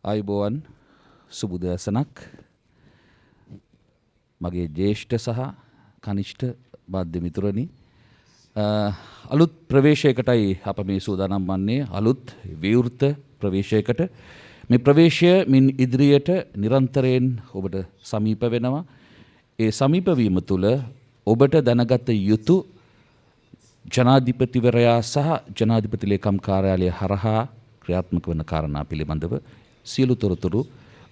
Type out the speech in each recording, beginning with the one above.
ආයුබෝවන් සුබුදෑසනක් මගේ ජ්‍යෙෂ්ඨ සහ කනිෂ්ඨ මාධ්‍ය මිතුරනි අලුත් ප්‍රවේශයකටයි අප මේ සූදානම් වන්නේ අලුත් විවෘත ප්‍රවේශයකට මේ ප්‍රවේශය මින් ඉදිරියට නිරන්තරයෙන් ඔබට සමීප වෙනවා ඒ සමීප වීම තුළ ඔබට දැනගත යුතු ජනාධිපතිවරයා සහ ජනාධිපති ලේකම් කාර්යාලය හරහා ක්‍රියාත්මක වන කාරණා පිළිබඳව සියලු තොරතුරු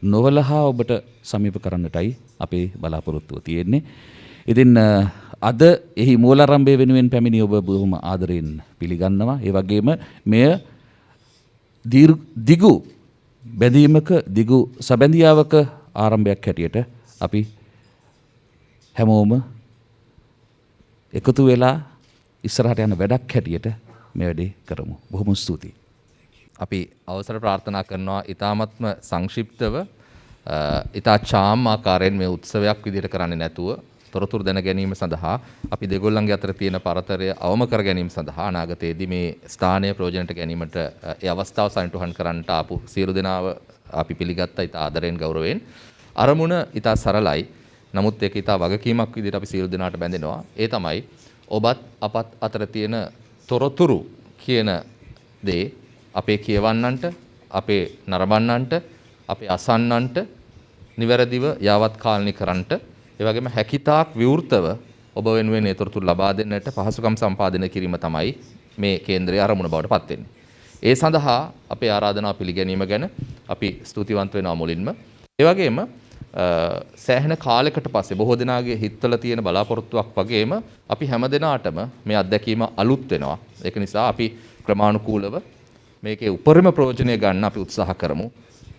නොවලහා ඔබට සමීප කරන්නටයි අපේ බලාපොරොත්තුව තියෙන්නේ. ඉතින් අද එහි මූලාරම්භය වෙනුවෙන් පැමිණි ඔබ බොහොම ආදරයෙන් පිළිගන්නවා. ඒ වගේම මෙය දිගු බැඳීමක දිගු සැබැඳියාවක ආරම්භයක් හැටියට අපි හැමෝම එකතු වෙලා ඉස්සරහට යන වැඩක් හැටියට මේ වැඩේ කරමු. බොහොම ස්තුතියි. අපි අවසර ප්‍රාර්ථනා කරනවා ඊ타මත්ම සංක්ෂිප්තව ඊතා චාම් ආකාරයෙන් මේ උත්සවයක් විදිහට කරන්නේ නැතුව තොරතුරු දැන ගැනීම සඳහා අපි දෙගොල්ලන්ගේ අතර තියෙන පරතරය අවම කර ගැනීම සඳහා අනාගතයේදී මේ ස්ථානීය ප්‍රයෝජනට ගැනීමට ඒ අවස්ථාව සනිටුහන් කරන්නට ආපු සියලු දෙනාව අපි පිළිගත්තා ඊතා ආදරයෙන් ගෞරවයෙන්. අරමුණ ඊතා සරලයි. නමුත් ඒක ඊතා වගකීමක් විදිහට අපි සියලු දෙනාට බැඳෙනවා. ඒ තමයි ඔබත් අපත් අතර තියෙන තොරතුරු කියන දේ අපේ කියවන්නන්ට, අපේ නරඹන්නන්ට, අපේ අසන්නන්ට නිවැරදිව යාවත් කාලනි කරන්නට, ඒ වගේම හැකිතාක් විවෘතව ඔබ වෙනුවෙන් ඒ තොරතුරු ලබා දෙන්නට පහසුකම් සම්පාදනය කිරීම තමයි මේ කේන්ද්‍රයේ ආරමුණ බවට පත් වෙන්නේ. ඒ සඳහා අපේ ආරාධනාව පිළිගැනීම ගැන අපි ස්තුතිවන්ත වෙනවා මුලින්ම. ඒ වගේම සෑහෙන කාලයකට පස්සේ බොහෝ දෙනාගේ හිතවල තියෙන බලාපොරොත්තුවක් වගේම අපි හැමදෙනාටම මේ අත්දැකීම අලුත් වෙනවා. ඒක නිසා අපි ක්‍රමානුකූලව මේකේ උපරිම ප්‍රයෝජනය ගන්න අපි උත්සාහ කරමු.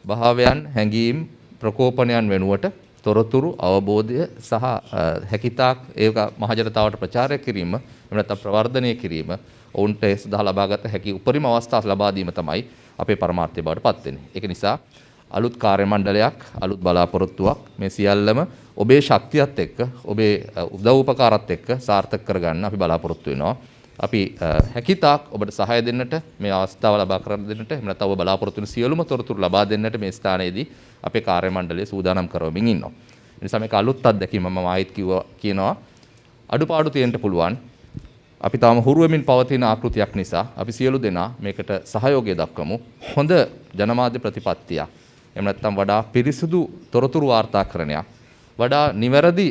භාවයන්, හැඟීම්, ප්‍රකෝපනයන් වෙනුවට තොරතුරු, අවබෝධය සහ හැකිතාක් ඒක මහජනතාවට ප්‍රචාරය කිරීම, එහෙම නැත්නම් ප්‍රවර්ධනය කිරීම, ඔවුන්ට ඒ සඳහා ලබාගත හැකි උපරිම අවස්ථා ලබා දීම තමයි අපේ පරමාර්ථය බවට පත් වෙන්නේ. ඒක නිසා අලුත් කාර්ය මණ්ඩලයක්, අලුත් බලාපොරොත්තුවක් මේ සියල්ලම ඔබේ ශක්තියත් එක්ක, ඔබේ උදව් උපකාරත් එක්ක සාර්ථක කරගන්න අපි බලාපොරොත්තු වෙනවා. අපි හැකිතාක් ඔබට සහාය දෙන්නට මේ අවස්ථාව ලබා කර දෙන්නට එහෙම නැත්නම් ඔබ බලාපොරොත්තු වෙන සියලුම තොරතුරු ලබා දෙන්නට මේ ස්ථානයේදී අපේ කාර්ය මණ්ඩලය සූදානම් කරවමින් ඉන්නවා. ඒ නිසා මේක අලුත් අත්දැකීම මම ආයෙත් කියනවා අඩුපාඩු තියෙන්න පුළුවන්. අපි තාම හුරු වෙමින් පවතින ආකෘතියක් නිසා අපි සියලු දෙනා මේකට සහයෝගය දක්වමු. හොඳ ජනමාධ්‍ය ප්‍රතිපත්තියක්. එහෙම නැත්නම් වඩා පිරිසිදු තොරතුරු වාර්තාකරණයක්, වඩා නිවැරදි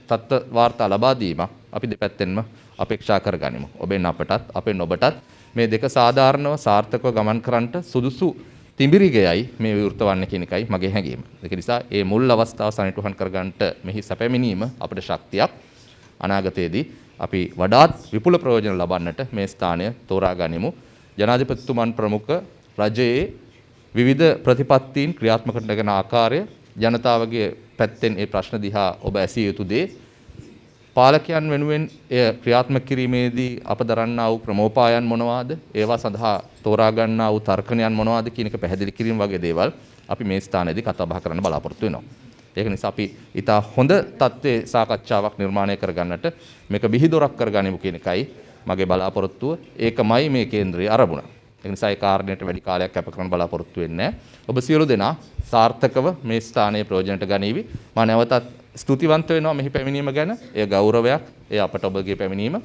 තත්ත්ව වාර්තා ලබා දීමක් අපි දෙපැත්තෙන්ම අපේක්ෂා කරගනිමු. ඔබෙන් අපටත්, අපෙන් ඔබටත් මේ දෙක සාධාරණව සාර්ථකව ගමන් කරන්නට සුදුසු තිඹිරිගයයි මේ විවෘත වන්නේ කියන එකයි මගේ හැඟීම. ඒක නිසා මේ මුල් අවස්ථාව සනිටුහන් කරගන්නට මෙහි සැපැමිනීම අපේ ශක්තියක්. අනාගතයේදී අපි වඩාත් විපුල ප්‍රයෝජන ලබන්නට මේ ස්ථානය තෝරා ගනිමු. ජනාධිපතිතුමන් ප්‍රමුඛ රජයේ විවිධ ප්‍රතිපත්තීන් ක්‍රියාත්මක කරන ආකාරය, ජනතාවගේ පැත්තෙන් ඒ ප්‍රශ්න දිහා ඔබ ඇසිය යුතු දේ, පාලකයන් වෙනුවෙන් එය ක්‍රියාත්මක කිරීමේදී අප දරන්නා වූ ක්‍රමෝපායන් මොනවාද, ඒවා සඳහා තෝරා ගන්නා වූ තර්කණයන් මොනවාද කියන එක පැහැදිලි කිරීම වගේ දේවල් අපි මේ ස්ථානයේදී කතා බහ කරන්න බලාපොරොත්තු වෙනවා. ඒක නිසා අපි ඊට හොඳ තත්ත්වයේ සාකච්ඡාවක් නිර්මාණය කරගන්නට මේක බිහිදොරක් කරගනිමු කියන එකයි මගේ බලාපොරොත්තුව. ඒකමයි මේ කේන්ද්‍රයේ අරමුණ. ඒ නිසා ඒ කාරණයට වැඩි කාලයක් කැප කරන්න බලාපොරොත්තු වෙන්නේ නැහැ. ඔබ සියලු දෙනා සාර්ථකව මේ ස්ථානයේ ප්‍රයෝජනට ගනීවි. මම නැවතත් ස්තුතිවන්ත වෙනවා මෙහි පැමිණීම ගැන. එය ගෞරවයක්. එය අපට ඔබගේ පැමිණීම.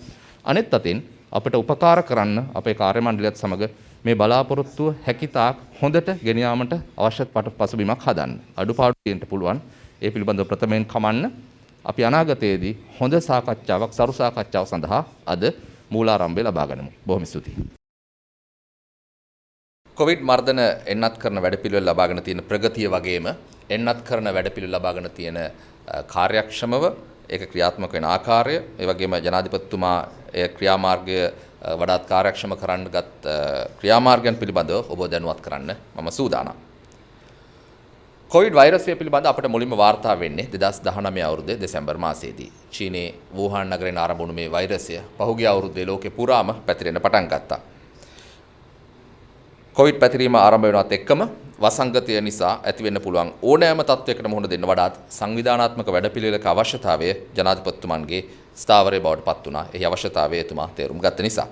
අනෙත් අතින් අපට උපකාර කරන්න අපේ කාර්ය මණ්ඩලයත් සමග මේ බලාපොරොත්තුව හැකිතාක් හොඳට ගෙන යාමට අවශ්‍ය පසුබිමක් හදන්න. අඩුපාඩු තියෙන්න පුළුවන්. ඒ පිළිබඳව ප්‍රථමයෙන් කමන්න. අපි අනාගතයේදී හොඳ සාකච්ඡාවක්, සරු සාකච්ඡාවක් සඳහා අද මූලාරම්භය ලබා ගනිමු. බොහොම ස්තුතියි. කොවිඩ් මර්ධන එන්නත් කරන වැඩපිළිවෙල ලබාගෙන තියෙන ප්‍රගතිය වගේම එන්නත් කරන වැඩපිළිවෙල ලබාගෙන තියෙන කාර්යක්ෂමව ඒක ක්‍රියාත්මක වෙන ආකාරය, ඒ වගේම ජනාධිපතිතුමා ඒ ක්‍රියාමාර්ගය වඩාත් කාර්යක්ෂම කරන්නගත් ක්‍රියාමාර්ගයන් පිළිබඳව ඔබ දැනුවත් කරන්න මම සූදානම්. කොවිඩ් වෛරසය පිළිබඳ අපට මුලින්ම වාර්තා වෙන්නේ 2019 අවුරුද්දේ දෙසැම්බර් මාසයේදී. චීනයේ වුහාන් නගරයෙන් ආරම්භ වුණු මේ වෛරසය පහුගිය අවුරුද්දේ ලෝකේ පුරාම පැතිරෙන්න පටන් ගත්තා. කොවිඩ් පැතිරීම ආරම්භ වෙනවත් එක්කම වසංගතය නිසා ඇතිවෙන්න පුළුවන් ඕනෑම තත්වයකට මුහුණ දෙන්න වඩාත් සංවිධානාත්මක වැඩපිළිවෙලක අවශ්‍යතාවය ජනාධිපතිතුමන්ගේ ස්ථාවරය බවට පත් වුණා. එහි අවශ්‍යතාවය එතුමා තේරුම් ගත්ත නිසා.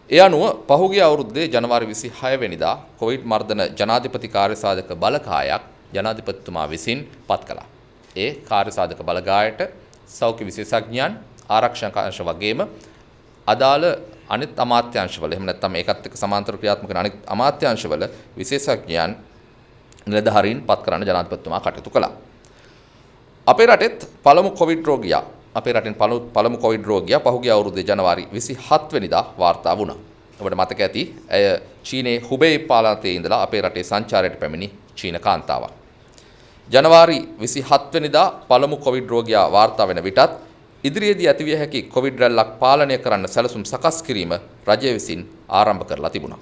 ඒ අනුව පහුගිය අවුරුද්දේ ජනවාරි 26 වෙනිදා කොවිඩ් මර්ධන ජනාධිපති කාර්යසාධක බලකායක් ජනාධිපතිතුමා විසින් පත් කළා. ඒ කාර්යසාධක බලකායට සෞඛ්‍ය විශේෂඥයන් ආරක්ෂක අංශ වගේම අදාළ අනිත් අමාත්‍යාංශවල එහෙම නැත්නම් ඒකත් එක්ක සමාන්තර ක්‍රියාත්මක කරන අනිත් අමාත්‍යාංශවල විශේෂඥයන් නිලධාරීන් පත් කරන්න ජනාධිපතිතුමා කටයුතු කළා. අපේ රටෙත් පළමු කොවිඩ් රෝගියා අපේ රටෙන් පළමු කොවිඩ් රෝගියා පහුගිය අවුරුද්දේ ජනවාරි 27 වෙනිදා වාර්තා වුණා. ඔබට මතක ඇති ඇය චීනයේ හුබේයි පාලාතේ ඉඳලා අපේ රටේ සංචාරයට පැමිණි චීන කාන්තාවක්. ජනවාරි 27 වෙනිදා පළමු කොවිඩ් රෝගියා වාර්තා වෙන විටත් ඉදිරියේදී ඇතිවිය හැකි කොවිඩ් රැල්ලක් පාලනය කරන්න සැලසුම් සකස් කිරීම රජය විසින් ආරම්භ කරලා තිබුණා.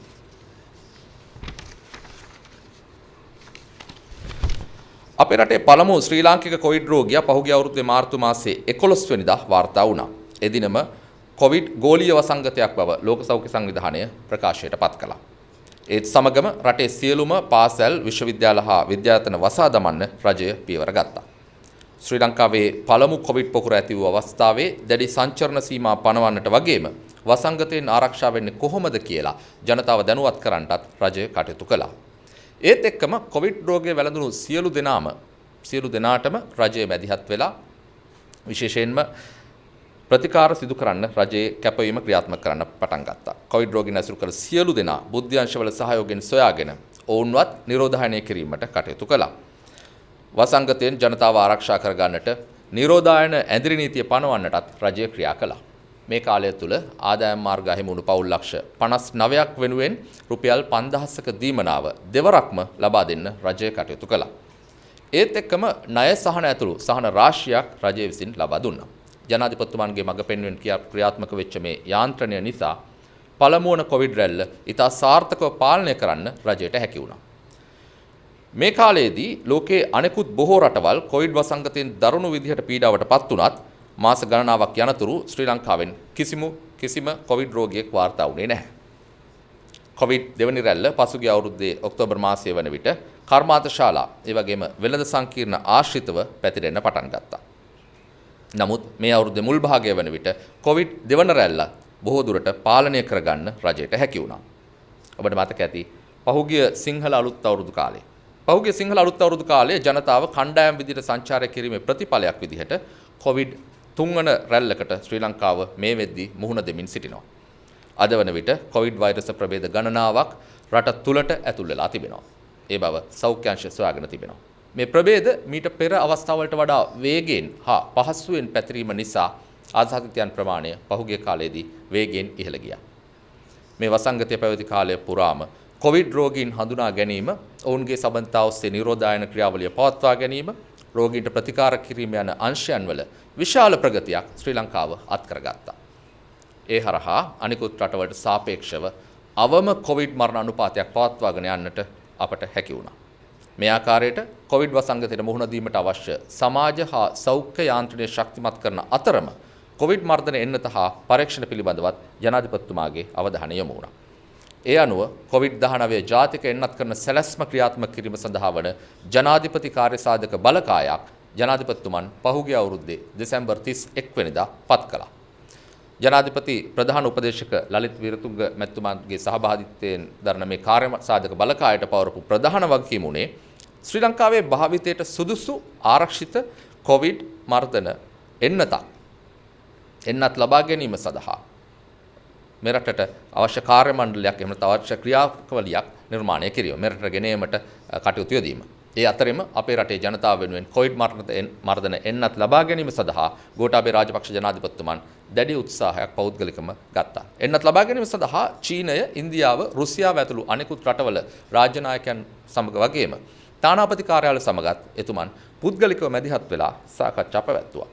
අපේ රටේ පළමු ශ්‍රී ලාංකික කොවිඩ් රෝගියා පහුගිය අවුරුද්දේ මාර්තු මාසයේ 11 වෙනිදා වාර්තා වුණා. එදිනම කොවිඩ් ගෝලීය වසංගතයක් බව ලෝක සෞඛ්‍ය සංවිධානය ප්‍රකාශයට පත් කළා. ඒත් සමගම රටේ සියලුම පාසල්, විශ්වවිද්‍යාල හා විද්‍යායතන වසා දමන්න රජය පියවර ගත්තා. ශ්‍රී ලංකාවේ පළමු කොවිඩ් පොකුර ඇති වූ අවස්ථාවේ දැඩි සංචරණ සීමා පනවන්නට වගේම වසංගතයෙන් ආරක්ෂා වෙන්නේ කොහොමද කියලා ජනතාව දැනුවත් කරන්නටත් රජය කටයුතු කළා. ඒත් එක්කම කොවිඩ් රෝගය වැළඳුණු සියලු දෙනාටම රජය මැදිහත් වෙලා විශේෂයෙන්ම ප්‍රතිකාර සිදු කරන්න රජයේ කැපවීම ක්‍රියාත්මක කරන්න පටන් ගත්තා. කොවිඩ් රෝගීන් ඇසුරු කළ සියලු දෙනා බුද්ධ්‍යංශවල සහයෝගයෙන් සොයාගෙන ඔවුන්වත් නිරෝධායනය කිරීමට කටයුතු කළා. වසංගතයෙන් ජනතාව ආරක්ෂා කරගන්නට නිරෝධායන ඇඳිරි නීතිය පනවන්නටත් රජය ක්‍රියා කළා. මේ කාලය තුල ආදායම් මාර්ග අහිමි වුණු පවුල් ලක්ෂ 59ක් වෙනුවෙන් රුපියල් 5000ක දීමනාව දෙවරක්ම ලබා දෙන්න රජය කටයුතු කළා. ඒත් එක්කම ණය සහන ඇතුළු සහන රාශියක් රජය විසින් ලබා දුන්නා. ජනාධිපතිතුමන්ගේ මඟ පෙන්වීම ක්‍රියාත්මක වෙච්ච මේ යාන්ත්‍රණය නිසා පළමු වන කොවිඩ් රැල්ල ඉතා සාර්ථකව පාලනය කරන්න රජයට හැකි වුණා. මේ කාලයේදී ලෝකයේ අනෙකුත් බොහෝ රටවල් කොවිඩ් වසංගතයෙන් දරුණු විදිහට පීඩාවට පත් වුණත් මාස ගණනාවක් යනතුරු ශ්‍රී ලංකාවෙන් කිසිම කොවිඩ් රෝගියෙක් වාර්තා වුණේ නැහැ. කොවිඩ් දෙවනි රැල්ල පසුගිය අවුරුද්දේ ඔක්තෝබර් මාසයේ වන විට කර්මාන්ත ශාලා ඒ වගේම වෙළඳ සංකීර්ණ ආශ්‍රිතව පැතිරෙන්න පටන් ගත්තා. නමුත් මේ අවුරුද්දේ මුල් භාගය වන විට කොවිඩ් දෙවන රැල්ල බොහෝ දුරට පාලනය කරගන්න රජයට හැකි වුණා. ඔබට මතක ඇති පහුගිය සිංහල අලුත් අවුරුදු කාලයේ ජනතාව කණ්ඩායම් විදිහට සංචාරය කිරීමේ ප්‍රතිඵලයක් විදිහට කොවිඩ් තුන්වන රැල්ලකට ශ්‍රී ලංකාව මේ වෙද්දී මුහුණ දෙමින් සිටිනවා. අද වන විට කොවිඩ් වෛරස ප්‍රභේද ගණනාවක් රට තුළට ඇතුල් වෙලා තිබෙනවා. ඒ බව සෞඛ්‍ය අංශය සොයාගෙන තිබෙනවා. මේ ප්‍රභේද මීට පෙර අවස්ථාවලට වඩා වේගයෙන් හා පහසුවෙන් පැතිරීම නිසා ආසාදිතයන් ප්‍රමාණය පහුගිය කාලයේදී වේගයෙන් ඉහළ ගියා. මේ වසංගතය පැවති කාලය පුරාම කොවිඩ් රෝගීන් හඳුනා ගැනීම, ඔවුන්ගේ සබඳතා ඔස්සේ නිරෝධායන ක්‍රියාවලිය පවත්වා ගැනීම, රෝගීන්ට ප්‍රතිකාර කිරීම යන අංශයන් වල විශාල ප්‍රගතියක් ශ්‍රී ලංකාව අත්කරගත්තා. ඒ හරහා අනිකුත් රටවලට සාපේක්ෂව අවම කොවිඩ් මරණ අනුපාතයක් පවත්වාගෙන යන්නට අපට හැකි වුණා. මේ ආකාරයට කොවිඩ් වසංගතයට මුහුණ දීමට අවශ්‍ය සමාජ හා සෞඛ්‍ය යාන්ත්‍රණය ශක්තිමත් කරන අතරම කොවිඩ් මර්ධන එන්නත හා පරීක්ෂණ පිළිබඳවත් ජනාධිපතිතුමාගේ අවධානය යොමු වුණා. ඒ අනුව කොවිඩ්-19 ජාතික එන්නත් කරන සැලැස්ම ක්‍රියාත්මක කිරීම සඳහා වන ජනාධිපති කාර්යසාධක බලකායක් ජනාධිපතිතුමන් පහුගිය අවුරුද්දේ දෙසැම්බර් 31 වෙනිදා පත් කළා. ජනාධිපති ප්‍රධාන උපදේශක ලලිත් වීරතුංග මැතිතුමාගේ සහභාගීත්වයෙන් දරන මේ කාර්යසාධක බලකායට පවරපු ප්‍රධාන වගකීම උනේ ශ්‍රී ලංකාවේ භාවිතයට සුදුසු ආරක්ෂිත කොවිඩ් මර්ධන එන්නත් ලබා ගැනීම සඳහා මෙරටට අවශ්‍ය කාර්ය මණ්ඩලයක් එහෙම නැත්නම් අවශ්‍ය ක්‍රියාවලියක් නිර්මාණය කිරීම, මෙරටට ගෙන ඒමට කටයුතු යොදීම. ඒ අතරින්ම අපේ රටේ ජනතාව වෙනුවෙන් කොවිඩ් මර්ධන එන්නත් ලබා ගැනීම සඳහා ගෝඨාභය රාජපක්ෂ ජනාධිපතිතුමන් දැඩි උත්සාහයක් පෞද්ගලිකව ගත්තා. එන්නත් ලබා ගැනීම සඳහා චීනය, ඉන්දියාව, රුසියාව ඇතුළු අනෙකුත් රටවල රාජ්‍ය නායකයන් සමග වගේම තානාපති කාර්යාලය සමගත් එතුමන් පුද්ගලිකව මැදිහත් වෙලා සාකච්ඡා පැවැත්තුවා.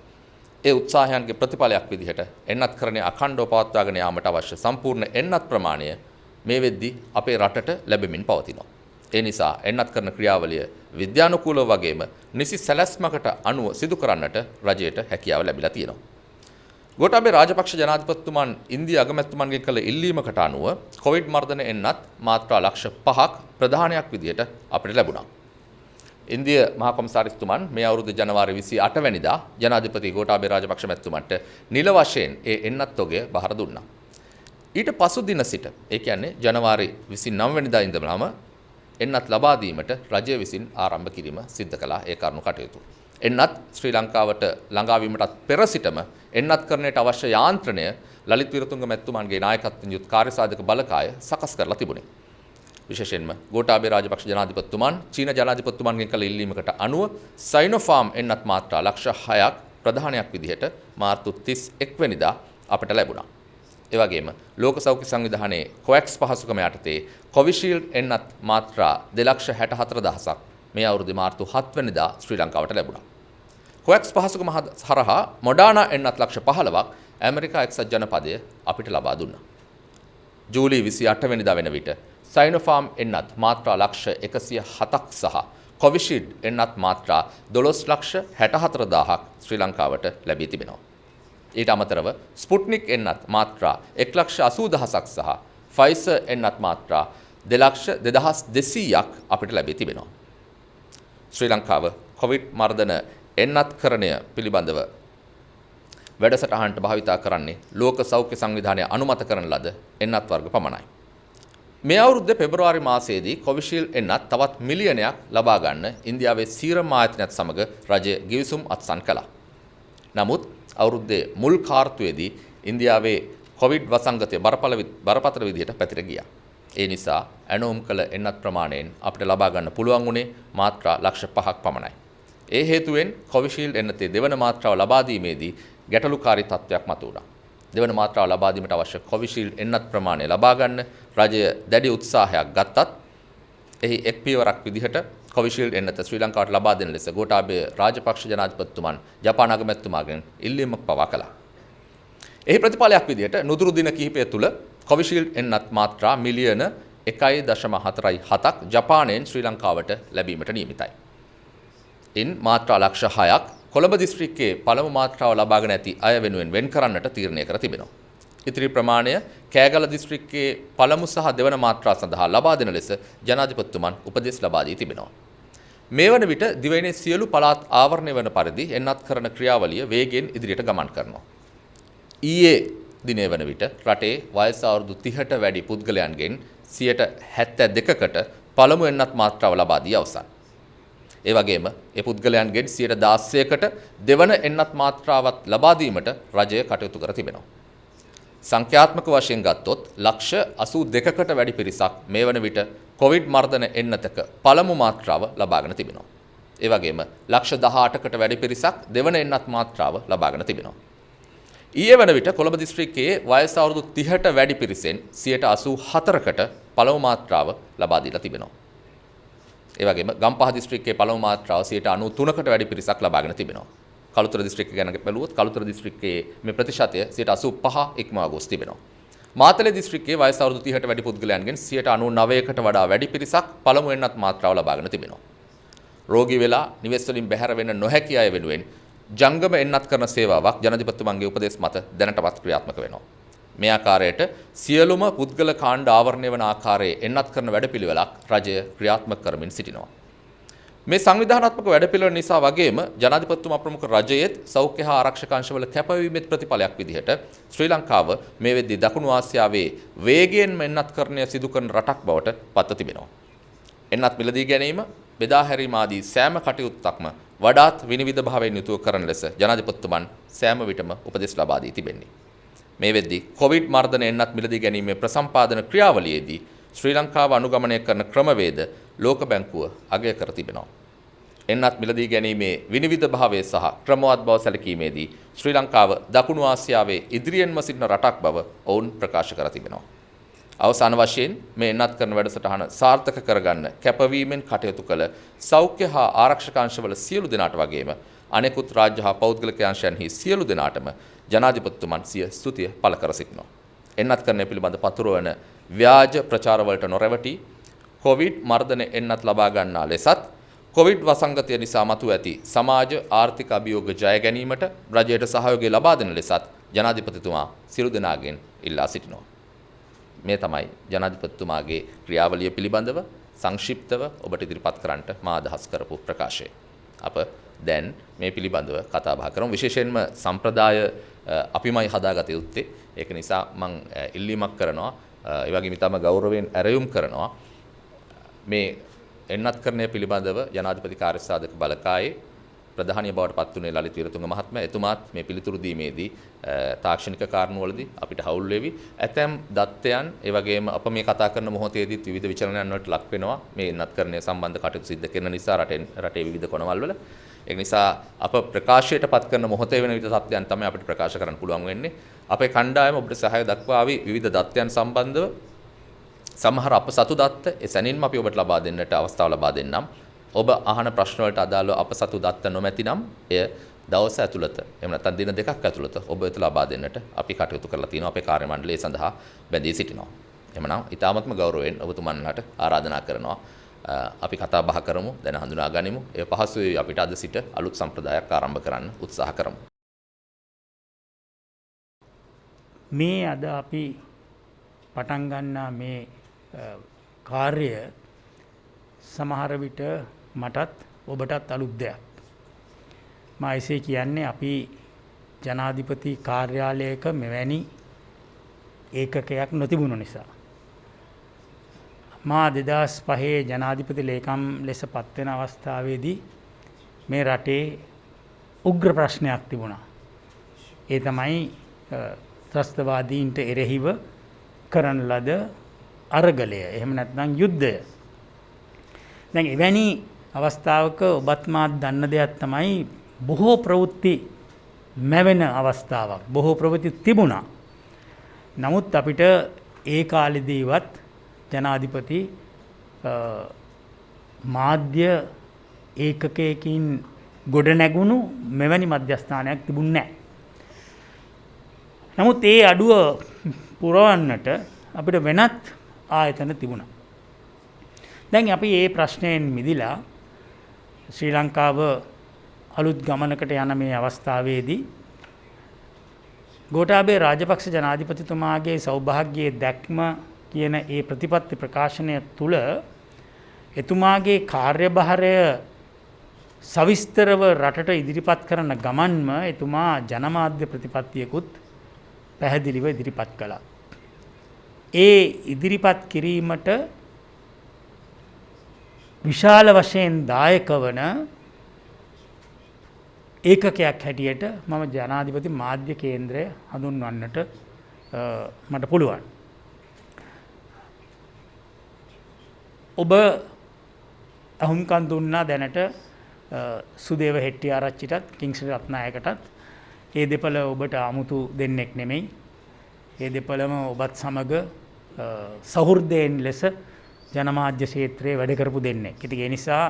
ඒ උත්සාහයන්ගේ ප්‍රතිඵලයක් විදිහට එන්නත්කරණය අඛණ්ඩව පවත්වාගෙන යාමට අවශ්‍ය සම්පූර්ණ එන්නත් ප්‍රමාණය මේ වෙද්දී අපේ රටට ලැබෙමින් පවතිනවා. ඒ නිසා එන්නත් කරන ක්‍රියාවලිය විද්‍යානුකූලව වගේම නිසි සැලැස්මකට අනුව සිදු කරන්නට රජයට හැකියාව ලැබිලා තියෙනවා. ගෝඨාභය රාජපක්ෂ ජනාධිපතිතුමන් ඉන්දියා අගමැතිතුමන්ගෙන් කළ ඉල්ලීමකට අනුව කොවිඩ් මර්ධන එන්නත් මාත්‍රා ලක්ෂ 5ක් ප්‍රධානයක් විදිහට අපිට ලැබුණා. ඉන්දිය මහා කොමසාරිස්තුමන් මේ අවුරුදු ජනවාරි 28 වෙනිදා ජනාධිපති ගෝඨාභය රාජපක්ෂ මැතිතුමන්ට නිල වශයෙන් ඒ එන්නත් තොගය බහර දුන්නා. ඊට පසු දින සිට ඒ කියන්නේ ජනවාරි 29 වෙනිදා ඉඳලාම එන්නත් ලබා දීමට රජය විසින් ආරම්භ කිරීම සිද්ධ කළා ඒ කරුණු කටයුතු. එන්නත් ශ්‍රී ලංකාවට ළඟාවීමටත් පෙර සිටම එන්නත් කරණයට අවශ්‍ය යාන්ත්‍රණය ලලිත් විරතුංග මැතිතුමන්ගේ නායකත්වයෙන් යුත් කාර්යසාධක බලකාය සකස් කරලා තිබුණේ. විශේෂයෙන්ම ගෝඨාභය රාජපක්ෂ ජනාධිපතිතුමන් චීන ජනාධිපතිතුමන්ගෙන් කළ ඉල්ලීමකට අනුව සයිනෝෆාම් එන්නත් මාත්‍රා ලක්ෂ 6ක් ප්‍රධානයක් විදිහට මාර්තු 31 වෙනිදා අපට ලැබුණා. ඒ වගේම ලෝක සෞඛ්‍ය සංවිධානයේ කොවැක්ස් පහසුකම යටතේ කොවිෂීල්ඩ් එන්නත් මාත්‍රා 2,64,000ක් මේ අවුරුදු මාර්තු 7 වෙනිදා ශ්‍රී ලංකාවට ලැබුණා. කොවැක්ස් පහසුකම හරහා මොඩර්නා එන්නත් ලක්ෂ 15ක් ඇමරිකා එක්සත් ජනපදය අපිට ලබා දුන්නා. ජූලි 28 වෙනිදා වෙන විට සයිනෝෆාම් එන්නත් මාත්‍රා ලක්ෂ 107ක් සහ කොවිෂීල්ඩ් එන්නත් මාත්‍රා 12,64,000ක් ශ්‍රී ලංකාවට ලැබී තිබෙනවා. ඊට අමතරව ස්පුට්නික් එන්නත් මාත්‍රා 1,80,000ක් සහ ෆයිසර් එන්නත් මාත්‍රා 2,200ක් අපිට ලැබී තිබෙනවා. ශ්‍රී ලංකාව කොවිඩ් මර්ධන එන්නත්කරණය පිළිබඳව වැඩසටහනට භාවිතා කරන්නේ ලෝක සෞඛ්‍ය සංවිධානය අනුමත කරන ලද එන්නත් වර්ග පමණයි. මේ අවුරුද්දේ පෙබරවාරි මාසයේදී කොවිෂීල්ඩ් එන්නත් තවත් මිලියනයක් ලබා ගන්න ඉන්දියාවේ සීරම් ආයතනයත් සමග රජය ගිවිසුම් අත්සන් කළා. නමුත් අවුරුද්දේ මුල් කාර්තුවේදී ඉන්දියාවේ කොවිඩ් වසංගතය බරපතල විදිහට පැතිර ගියා. ඒ නිසා ඇනෝම් කළ එන්නත් ප්‍රමාණයෙන් අපිට ලබා ගන්න පුළුවන් වුණේ මාත්‍රා ලක්ෂ 5ක් පමණයි. ඒ හේතුවෙන් කොවිෂීල්ඩ් එන්නතේ දෙවන මාත්‍රාව ලබා දීමේදී ගැටලුකාරී තත්ත්වයක් මතුවුණා. දෙවන මාත්‍රාව ලබා දීමට අවශ්‍ය කොවිෂීල්ඩ් එන්නත් ප්‍රමාණය ලබා ගන්න රජය දැඩි උත්සාහයක් ගත්තත් එහි එක් පියවරක් විදිහට කොවිෂීල්ඩ් එන්නත ශ්‍රී ලංකාවට ලබා දෙන ලෙස ගෝඨාභය රාජපක්ෂ ජනාධිපතිතුමන් ජපාන අගමැතිතුමාගෙන් ඉල්ලීමක් පවා කළා. එහි ප්‍රතිඵලයක් විදිහට නුදුරු දින කිහිපය තුළ කොවිෂීල්ඩ් එන්නත් මාත්‍රා මිලියන 1.47ක් ජපානයෙන් ශ්‍රී ලංකාවට ලැබීමට නියමිතයි. ඉන් මාත්‍රා ලක්ෂ 6ක් කොළඹ දිස්ත්‍රික්කයේ පළමු මාත්‍රාව ලබාගෙන ඇති අය වෙනුවෙන් වෙන් කරන්නට තීරණය කර තිබෙනවා. ඉතිරි ප්‍රමාණය කෑගල දිස්ත්‍රික්කයේ පළමු සහ දෙවන මාත්‍රා සඳහා ලබා දෙන ලෙස ජනාධිපතිතුමන් උපදෙස් ලබා දී තිබෙනවා. මේ වන විට දිවයිනේ සියලු පළාත් ආවරණය වන පරිදි එන්නත් කරන ක්‍රියාවලිය වේගයෙන් ඉදිරියට ගමන් කරනවා. ඊයේ දිනේ වන විට රටේ වයස අවුරුදු 30ට වැඩි පුද්ගලයන්ගෙන් 72%කට පළමු එන්නත් මාත්‍රාව ලබා දී අවසන්. ඒ වගේම ඒ පුද්ගලයන්ගෙන් 16%කට දෙවන එන්නත් මාත්‍රාවත් ලබා දීමට රජය කටයුතු කර තිබෙනවා. සංඛ්‍යාත්මක වශයෙන් ගත්තොත් ලක්ෂ 82කට වැඩි පිරිසක් මේ වන විට කොවිඩ් මර්ධන එන්නතක පළමු මාත්‍රාව ලබාගෙන තිබෙනවා. ඒ වගේම ලක්ෂ 18කට වැඩි පිරිසක් දෙවන එන්නත් මාත්‍රාව ලබාගෙන තිබෙනවා. ඊයේ වන විට කොළඹ දිස්ත්‍රික්කයේ වයස අවුරුදු 30ට වැඩි පිරිසෙන් 84%කට පළමු මාත්‍රාව ලබා දීලා තිබෙනවා. ඒ වගේම ගම්පහ දිස්ත්‍රික්කයේ පළමු මාත්‍රාව 93%කට වැඩි පිරිසක් ලබාගෙන තිබෙනවා. කළුතර දිස්ත්‍රික්කය ගැන බැලුවොත් කළුතර දිස්ත්‍රික්කයේ මේ ප්‍රතිශතය 85% ඉක්මවා ගොස් තිබෙනවා. මාතලේ දිස්ත්‍රික්කයේ වයස අවුරුදු 30ට වැඩි පුද්ගලයන්ගෙන් 99%කට වඩා වැඩි පිරිසක් පළමු එන්නත් මාත්‍රාව ලබාගෙන තිබෙනවා. රෝගී වෙලා නිවෙස් වලින් බැහැර වෙන්න නොහැකි අය වෙනුවෙන් ජංගම එන්නත් කරන සේවාවක් ජනාධිපතිතුමන්ගේ උපදෙස් මත දැනටමත් ක්‍රියාත්මක වෙනවා. මේ ආකාරයට සියලුම පුද්ගල කාණ්ඩ ආවරණය වන ආකාරයේ එන්නත් කරන වැඩපිළිවෙලක් රජය ක්‍රියාත්මක කරමින් සිටිනවා. මේ සංවිධානාත්මක වැඩපිළිවෙල නිසා වගේම ජනාධිපතිතුමා ප්‍රමුඛ රජයේත් සෞඛ්‍ය හා ආරක්ෂක අංශවල කැපවීමේ ප්‍රතිඵලයක් විදිහට ශ්‍රී ලංකාව මේ වෙද්දී දකුණු ආසියාවේ වේගයෙන් එන්නත්කරණය සිදු කරන රටක් බවට පත් තිබෙනවා. එන්නත් මිලදී ගැනීම, බෙදා හැරීම ආදී සෑම කටයුත්තක්ම වඩාත් විනිවිද භාවයෙන් යුතුව කරන ලෙස ජනාධිපතිතුමන් සෑම විටම උපදෙස් ලබා දී තිබෙන්නේ. මේ වෙද්දී කොවිඩ් මර්ධන එන්නත් මිලදී ගැනීමේ ප්‍රසම්පාදන ක්‍රියාවලියේදී ශ්‍රී ලංකාව අනුගමනය කරන ක්‍රමවේද ලෝක බැංකුව අගය කර තිබෙනවා. එන්නත් මිලදී ගැනීමේ විනිවිද භාවය සහ ක්‍රමවත් බව සැලකීමේදී ශ්‍රී ලංකාව දකුණු ආසියාවේ ඉදිරියෙන්ම සිටින රටක් බව ඔවුන් ප්‍රකාශ කර තිබෙනවා. අවසාන වශයෙන් මේ එන්නත් කරන වැඩසටහන සාර්ථක කරගන්න කැපවීමෙන් කටයුතු කළ සෞඛ්‍ය හා ආරක්ෂක අංශවල සියලු දෙනාට වගේම අනෙකුත් රාජ්‍ය හා පෞද්ගලික අංශයන්හි සියලු දෙනාටම ජනාධිපතිතුමන් සිය ස්තුතිය පළ කර සිටිනවා. එන්නත් කරන පිළිබඳ පතුරවන ව්‍යාජ ප්‍රචාරවලට නොරැවටි කොවිඩ් මර්ධන එන්නත් ලබා ගන්නා ලෙසත් කොවිඩ් වසංගතය නිසා මතුව ඇති සමාජ ආර්ථික අභියෝග ජය ගැනීමට රජයට සහයෝගය ලබා දෙන ලෙසත් ජනාධිපතිතුමා සියලු දෙනාගෙන් ඉල්ලා සිටිනවා. මේ තමයි ජනාධිපතිතුමාගේ ක්‍රියාවලිය පිළිබඳව සංක්ෂිප්තව ඔබට ඉදිරිපත් කරන්නට මා අදහස් කරපු ප්‍රකාශය. අප දැන් මේ පිළිබඳව කතා බහ කරමු. විශේෂයෙන්ම සම්ප්‍රදාය අපිමයි හදාගත යුත්තේ. ඒක නිසා මම ඉල්ලීමක් කරනවා ඒ වගේම ඊටම ගෞරවයෙන් ඇරයුම් කරනවා මේ එන්නත්කරණය පිළිබඳව ජනාධිපති කාර්යසාධක බලකායේ ප්‍රධානීය බවට පත් වුණේ ලලිත් වීරතුංග මහත්මයා. එතුමාත් මේ පිළිතුරු දීමේදී තාක්ෂණික කාරණවලදී අපිට හවුල් වෙවි. ඇතැම් දත්තයන් ඒ වගේම අප මේ කතා කරන මොහොතේදීත් විවිධ විචලනයන් වලට ලක් වෙනවා. මේ එන්නත්කරණය සම්බන්ධ කටයුතු සිදු කරන නිසා රටේ විවිධ කොනවල් වල. ඒ නිසා අප ප්‍රකාශයට පත් කරන මොහොතේ වෙන විවිධ තත්ත්වයන් තමයි අපිට ප්‍රකාශ කරන්න පුළුවන් වෙන්නේ. අපේ කණ්ඩායම ඔබට සහාය දක්වාවි විවිධ දත්තයන් සම්බන්ධව. සමහර අප සතු දත්ත එසැනින්ම අපි ඔබට ලබා දෙන්නට අවස්ථාව ලබා දෙන්නම්. ඔබ අහන ප්‍රශ්න වලට අදාළව අප සතු දත්ත නොමැතිනම් එය දවස් ඇතුළත එහෙම නැත්නම් දින දෙකක් ඇතුළත ඔබ වෙත ලබා දෙන්නට අපි කටයුතු කරලා තියෙනවා. අපේ කාර්ය මණ්ඩලය සඳහා බැඳී සිටිනවා. එහෙමනම් ඊ타මත්ම ගෞරවයෙන් ඔබතුමන්ලාට ආරාධනා කරනවා අපි කතා බහ කරමු, දැන හඳුනා ගනිමු. ඒ පහසුවේ අපිට අද සිට අලුත් සම්ප්‍රදායක් ආරම්භ කරන්න උත්සාහ කරමු. මේ අද අපි පටන් ගන්නා මේ කාර්ය සමහර විට මටත් ඔබටත් අලුත් දෙයක්. මම එසේ කියන්නේ අපි ජනාධිපති කාර්යාලයක මෙවැනි ඒකකයක් නොතිබුණු නිසා. මා 2005 ජනාධිපති ලේකම් ලෙස පත්වෙන අවස්ථාවේදී මේ රටේ උග්‍ර ප්‍රශ්නයක් තිබුණා. ඒ තමයි ත්‍රස්තවාදීන්ට එරෙහිව කරන ලද අරගලය. එහෙම නැත්නම් යුද්ධය. දැන් එවැනි අවස්ථාවක ඔබත් මාත් දන්න දෙයක් තමයි බොහෝ ප්‍රවෘත්ති මැවෙන අවස්ථාවක්. බොහෝ ප්‍රවෘත්ති තිබුණා. නමුත් අපිට ඒ කාලෙදීවත් ජනාධිපති මාධ්‍ය ඒකකයකින් ගොඩ නැගුණු මෙවැනි මධ්‍යස්ථානයක් තිබුණේ නැහැ. නමුත් ඒ අඩුව පුරවන්නට අපිට වෙනත් ආයතන තිබුණා. දැන් අපි මේ ප්‍රශ්නයෙන් මිදිලා ශ්‍රී ලංකාව අලුත් ගමනකට යන මේ අවස්ථාවේදී ගෝඨාභය රාජපක්ෂ ජනාධිපතිතුමාගේ සෞභාග්‍යයේ දැක්ම කියන ඒ ප්‍රතිපත්ති ප්‍රකාශනය තුළ එතුමාගේ කාර්යභාරය සවිස්තරව රටට ඉදිරිපත් කරන ගමන්ම එතුමා ජනමාධ්‍ය ප්‍රතිපත්තියකුත් පැහැදිලිව ඉදිරිපත් කළා. ඒ ඉදිරිපත් කිරීමට විශාල වශයෙන් දායක වන ඒකකයක් හැටියට මම ජනාධිපති මාධ්‍ය කේන්ද්‍රය හඳුන්වන්නට මට පුළුවන්. ඔබ අහුම්කන් දුන්නා දැනට සුදේව හෙට්ටිආරච්චිටත් කිංස්ලි රත්නායකටත්. ඒ දෙපළ ඔබට 아무තු දෙන්නෙක් නෙමෙයි. ඒ දෙපළම ඔබත් සමග සහෘදයෙන් ලෙස ජනමාධ්‍ය ක්ෂේත්‍රයේ වැඩ කරපු දෙන්නෙක්. ඉතින් ඒ නිසා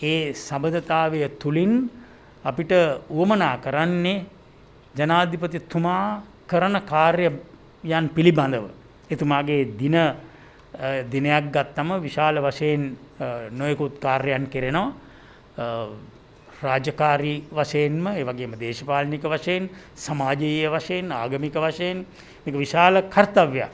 ඒ සබඳතාවය තුලින් අපිට උවමනා කරන්නේ ජනාධිපතිතුමා කරන කාර්යයන් පිළිබඳව. එතුමාගේ දිනයක් ගත්තම විශාල වශයෙන් නොයෙකුත් කාර්යයන් කෙරෙනවා. රාජකාරී වශයෙන්ම ඒ වගේම දේශපාලනික වශයෙන්, සමාජීය වශයෙන්, ආගමික වශයෙන් මේක විශාල කාර්යයක්.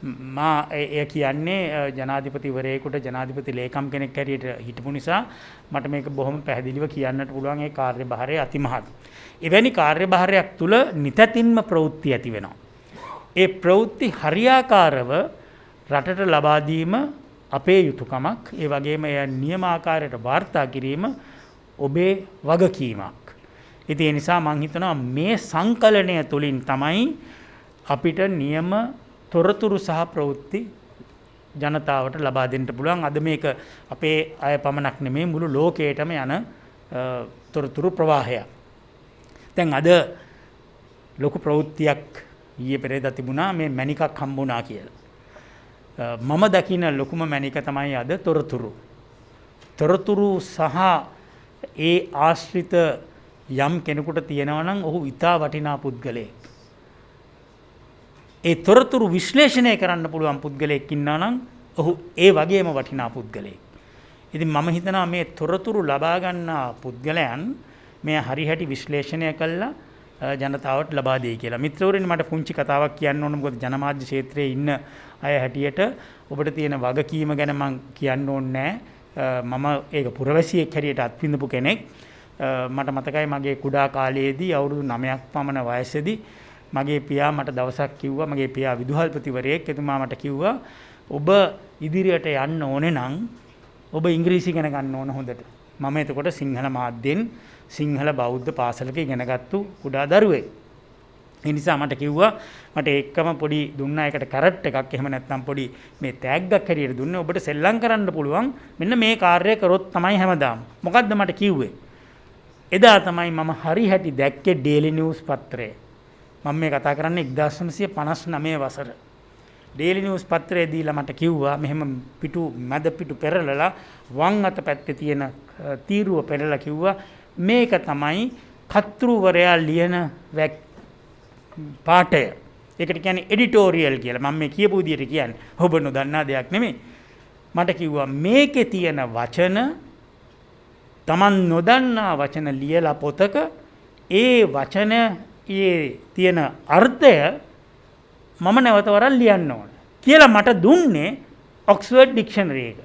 මා එය කියන්නේ ජනාධිපතිවරයෙකුට ජනාධිපති ලේකම් කෙනෙක් හැටියට හිටපු නිසා මට මේක බොහොම පැහැදිලිව කියන්නට පුළුවන්. ඒ කාර්යභාරය අතිමහත්. එවැනි කාර්යභාරයක් තුල නිතැතින්ම ප්‍රවෘත්ති ඇති වෙනවා. ඒ ප්‍රවෘත්ති හරියාකාරව රටට ලබා දීම අපේ යුතුයකමක්. ඒ වගේම එය නියමාකාරයට වාර්තා කිරීම ඔබේ වගකීමක්. ඉතින් ඒ නිසා මම හිතනවා මේ සංකලනය තුලින් තමයි අපිට නියම තොරතුරු සහ ප්‍රවෘත්ති ජනතාවට ලබා දෙන්න පුළුවන්. අද මේක අපේ අය පමණක් නෙමෙයි මුළු ලෝකයටම යන තොරතුරු ප්‍රවාහයක්. දැන් අද ලොකු ප්‍රවෘත්තියක් ඊයේ පෙරේදා තිබුණා මේ මැණිකක් හම්බුණා කියලා. මම දකින ලොකුම මැණික තමයි අද තොරතුරු. තොරතුරු සහ ඒ ආශ්‍රිත යම් කෙනෙකුට තියෙනවා නම් ඔහු ඉතා වටිනා පුද්ගලයෙක්. ඒ තොරතුරු විශ්ලේෂණය කරන්න පුළුවන් පුද්ගලයෙක් ඉන්නවා නම් ඔහු ඒ වගේම වටිනා පුද්ගලයෙක්. ඉතින් මම හිතනවා මේ තොරතුරු ලබා ගන්නා පුද්ගලයන් මේ හරිහැටි විශ්ලේෂණය කළා ජනතාවට ලබා දෙයි කියලා. මිත්‍රවරුනි මට පුංචි කතාවක් කියන්න ඕන. මොකද ජනමාධ්‍ය ක්ෂේත්‍රයේ ඉන්න අය හැටියට ඔබට තියෙන වගකීම ගැන මම කියන්න ඕනේ නැහැ. මම ඒක පුරවැසියෙක් හැටියට අත්විඳපු කෙනෙක්. මට මතකයි මගේ කුඩා කාලයේදී අවුරුදු 9ක් පමණ වයසේදී මගේ පියා මට දවසක් කිව්වා මගේ පියා විදුහල්පතිවරයෙක් එතුමා මට කිව්වා ඔබ ඉදිරියට යන්න ඕනේ නම් ඔබ ඉංග්‍රීසි ඉගෙන ගන්න ඕන හොඳට. මම එතකොට සිංහල මාධ්‍යෙන් සිංහල බෞද්ධ පාසලක ඉගෙනගත්තු කුඩා දරුවෙක්. ඒ නිසා මට කිව්වා මට එක්කම පොඩි දුන්නා එකට කැරට් එකක් එහෙම නැත්නම් පොඩි මේ තෑග්ගක් හැටියට දුන්නේ ඔබට සෙල්ලම් කරන්න පුළුවන් මෙන්න මේ කාර්යය කරොත් තමයි හැමදාම. මොකද්ද මට කිව්වේ? එදා තමයි මම හරි හැටි දැක්කේ ඩේලි නිවුස් පත්‍රය. මම මේ කතා කරන්නේ 1959 වසර. ඩේලි නිවුස් පත්‍රය දීලා මට කිව්වා මෙහෙම පිටු මැද පිටු පෙරලලා වම් අත පැත්තේ තියෙන තීරුව පෙරලලා කිව්වා මේක තමයි කතෘවරයා ලියන පාඨය. ඒකට කියන්නේ එඩිටෝරියල් කියලා. මම මේ කියපු විදිහට කියන්නේ. ඔබ නොදන්නා දෙයක් නෙමෙයි. මට කිව්වා මේකේ තියෙන වචන Taman නොදන්නා වචන ලියලා පොතක ඒ වචන ඒ තියෙන අර්ථය මම නැවත වරක් ලියන්න ඕන කියලා මට දුන්නේ ඔක්ස්ෆර්ඩ් ඩික්ෂනරි එක.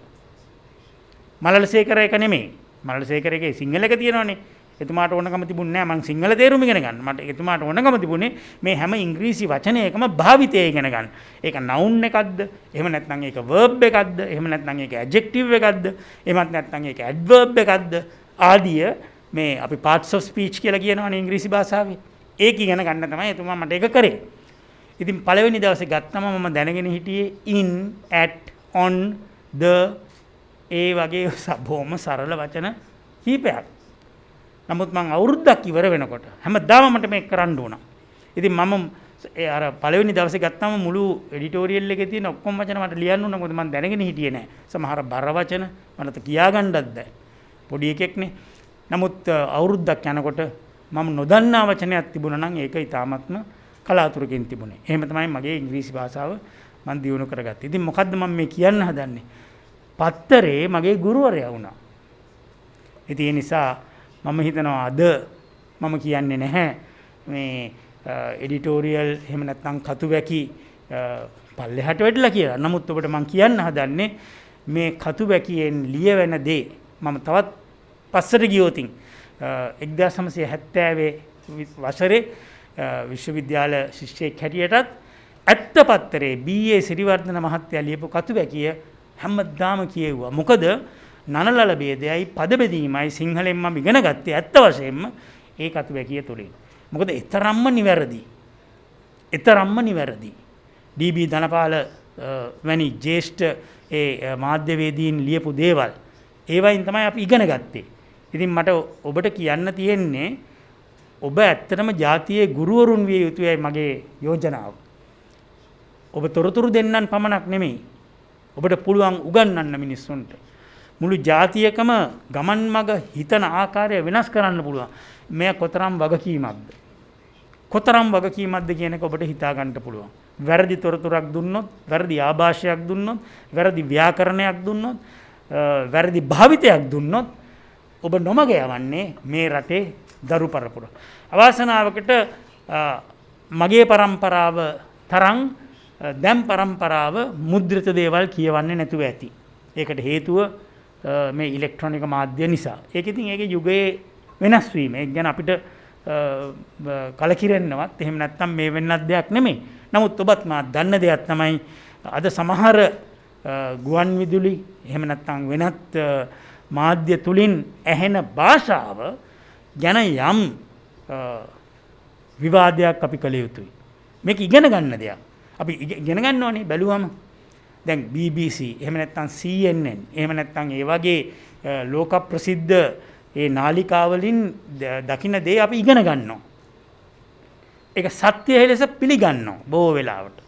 මලලසේකර එක නෙමෙයි. මලලසේකර එකේ සිංහල එක තියෙනවනේ. එතුමාට ඕනකම තිබුණේ නැහැ මං සිංහල තේරුම ඉගෙන ගන්න. මට එතුමාට ඕනකම තිබුණේ මේ හැම ඉංග්‍රීසි වචනයකම භාවිතය ඉගෙන ගන්න. ඒක noun එකක්ද? එහෙම නැත්නම් ඒක verb එකක්ද? එහෙම නැත්නම් ඒක adjective එකක්ද? එහෙමත් නැත්නම් ඒක adverb එකක්ද? ආදිය මේ අපි parts of speech කියලා කියනවනේ ඉංග්‍රීසි භාෂාවේ. ඒක ඉගෙන ගන්න තමයි එතුමා මට ඒක කරේ. ඉතින් පළවෙනි දවසේ ගත්තම මම දැනගෙන හිටියේ in, at, on, the ඒ වගේ බොහොම සරල වචන කීපයක්. නමුත් මම අවුරුද්දක් ඉවර වෙනකොට හැමදාම මට මේක කරන්න උනා. ඉතින් මම අර පළවෙනි දවසේ ගත්තම මුළු එඩිටෝරියල් එකේ තියෙන ඔක්කොම වචන මට ලියන්න උනා. මොකද මම දැනගෙන හිටියේ නැහැ. සමහර බර වචන මට කියා ගන්නත් බැහැ. පොඩි එකෙක්නේ. නමුත් අවුරුද්දක් යනකොට මම නොදන්නා වචනයක් තිබුණා නම් ඒක ඊටාත්ම කලාතුරකින් තිබුණේ. එහෙම තමයි මගේ ඉංග්‍රීසි භාෂාව මම දියුණු කරගත්තේ. ඉතින් මොකද්ද මම මේ කියන්න හදන්නේ? පත්තරේ මගේ ගුරුවරයා වුණා. ඉතින් ඒ නිසා මම හිතනවා අද මම කියන්නේ නැහැ මේ එඩිටෝරියල් එහෙම නැත්නම් කතුවැකි පල්ලෙහාට වැටලා කියලා. නමුත් ඔබට මම කියන්න හදන්නේ මේ කතුවැකියෙන් ලියවෙන දේ මම තවත් පස්සට ගියොතින් 1970 වසරේ විශ්වවිද්‍යාල ශිෂ්‍යයෙක් හැටියටත් ඇත්ත පත්තරේ බී.ඒ. සිරිවර්ධන මහත්තයා ලියපු කතුවැකිය හැමදාම කියෙව්වා. මොකද නනලල ભેදයයි පද බෙදීමයි සිංහලෙන් මම ඉගෙන ගත්තේ ඇත්ත වශයෙන්ම ඒ කතුවැකිය තුලින්. මොකද ඊතරම්ම නිවැරදි. ඩී.බී. ධනපාල වැනි ජ්‍යෙෂ්ඨ ඒ මාධ්‍යවේදීන් ලියපු දේවල් ඒවයින් තමයි අපි ඉගෙන ගත්තේ. ඉතින් මට ඔබට කියන්න තියෙන්නේ ඔබ ඇත්තටම ජාතියේ ගුරුවරුන් විය යුතුයයි මගේ යෝජනාව. ඔබ තොරතුරු දෙන්නන් පමණක් නෙමෙයි. ඔබට පුළුවන් උගන්වන්න මිනිස්සුන්ට. මුළු ජාතියකම ගමන් මග හිතන ආකාරය වෙනස් කරන්න පුළුවන්. මෙය කොතරම් වගකීමක්ද කියන එක ඔබට හිතා ගන්න පුළුවන්. වැරදි තොරතුරක් දුන්නොත්, වැරදි ආభాෂයක් දුන්නොත්, වැරදි ව්‍යාකරණයක් දුන්නොත්, වැරදි භාවිතයක් දුන්නොත් ඔබ නොමග යවන්නේ මේ රටේ දරු පරපුර. අවාසනාවකට මගේ પરම්පරාව තරම් දැන් પરම්පරාව මුද්‍රිත දේවල් කියවන්නේ නැතුව ඇති. ඒකට හේතුව මේ ඉලෙක්ට්‍රොනික මාධ්‍ය නිසා. ඒක ඉතින් ඒකේ යුගයේ වෙනස් වීම. ඒක ගැන අපිට කලකිරෙන්නවත් එහෙම නැත්නම් මේ වෙන්නත් දෙයක් නෙමෙයි. නමුත් ඔබත් මා දන්න දෙයක් තමයි අද සමහර ගුවන් විදුලි එහෙම නැත්නම් වෙනත් මාධ්‍ය තුලින් ඇහෙන භාෂාව ගැන යම් විවාදයක් අපි කළ යුතුයි. මේක ඉගෙන ගන්න දෙයක්. අපි ඉගෙන ගන්න ඕනේ බැලුවම. දැන් BBC එහෙම නැත්නම් CNN එහෙම නැත්නම් ඒ වගේ ලෝක ප්‍රසිද්ධ ඒ නාලිකාවලින් දකින්න දේ අපි ඉගෙන ගන්නවා. ඒක සත්‍යය ලෙස පිළිගන්නවා බොහෝ වෙලාවට.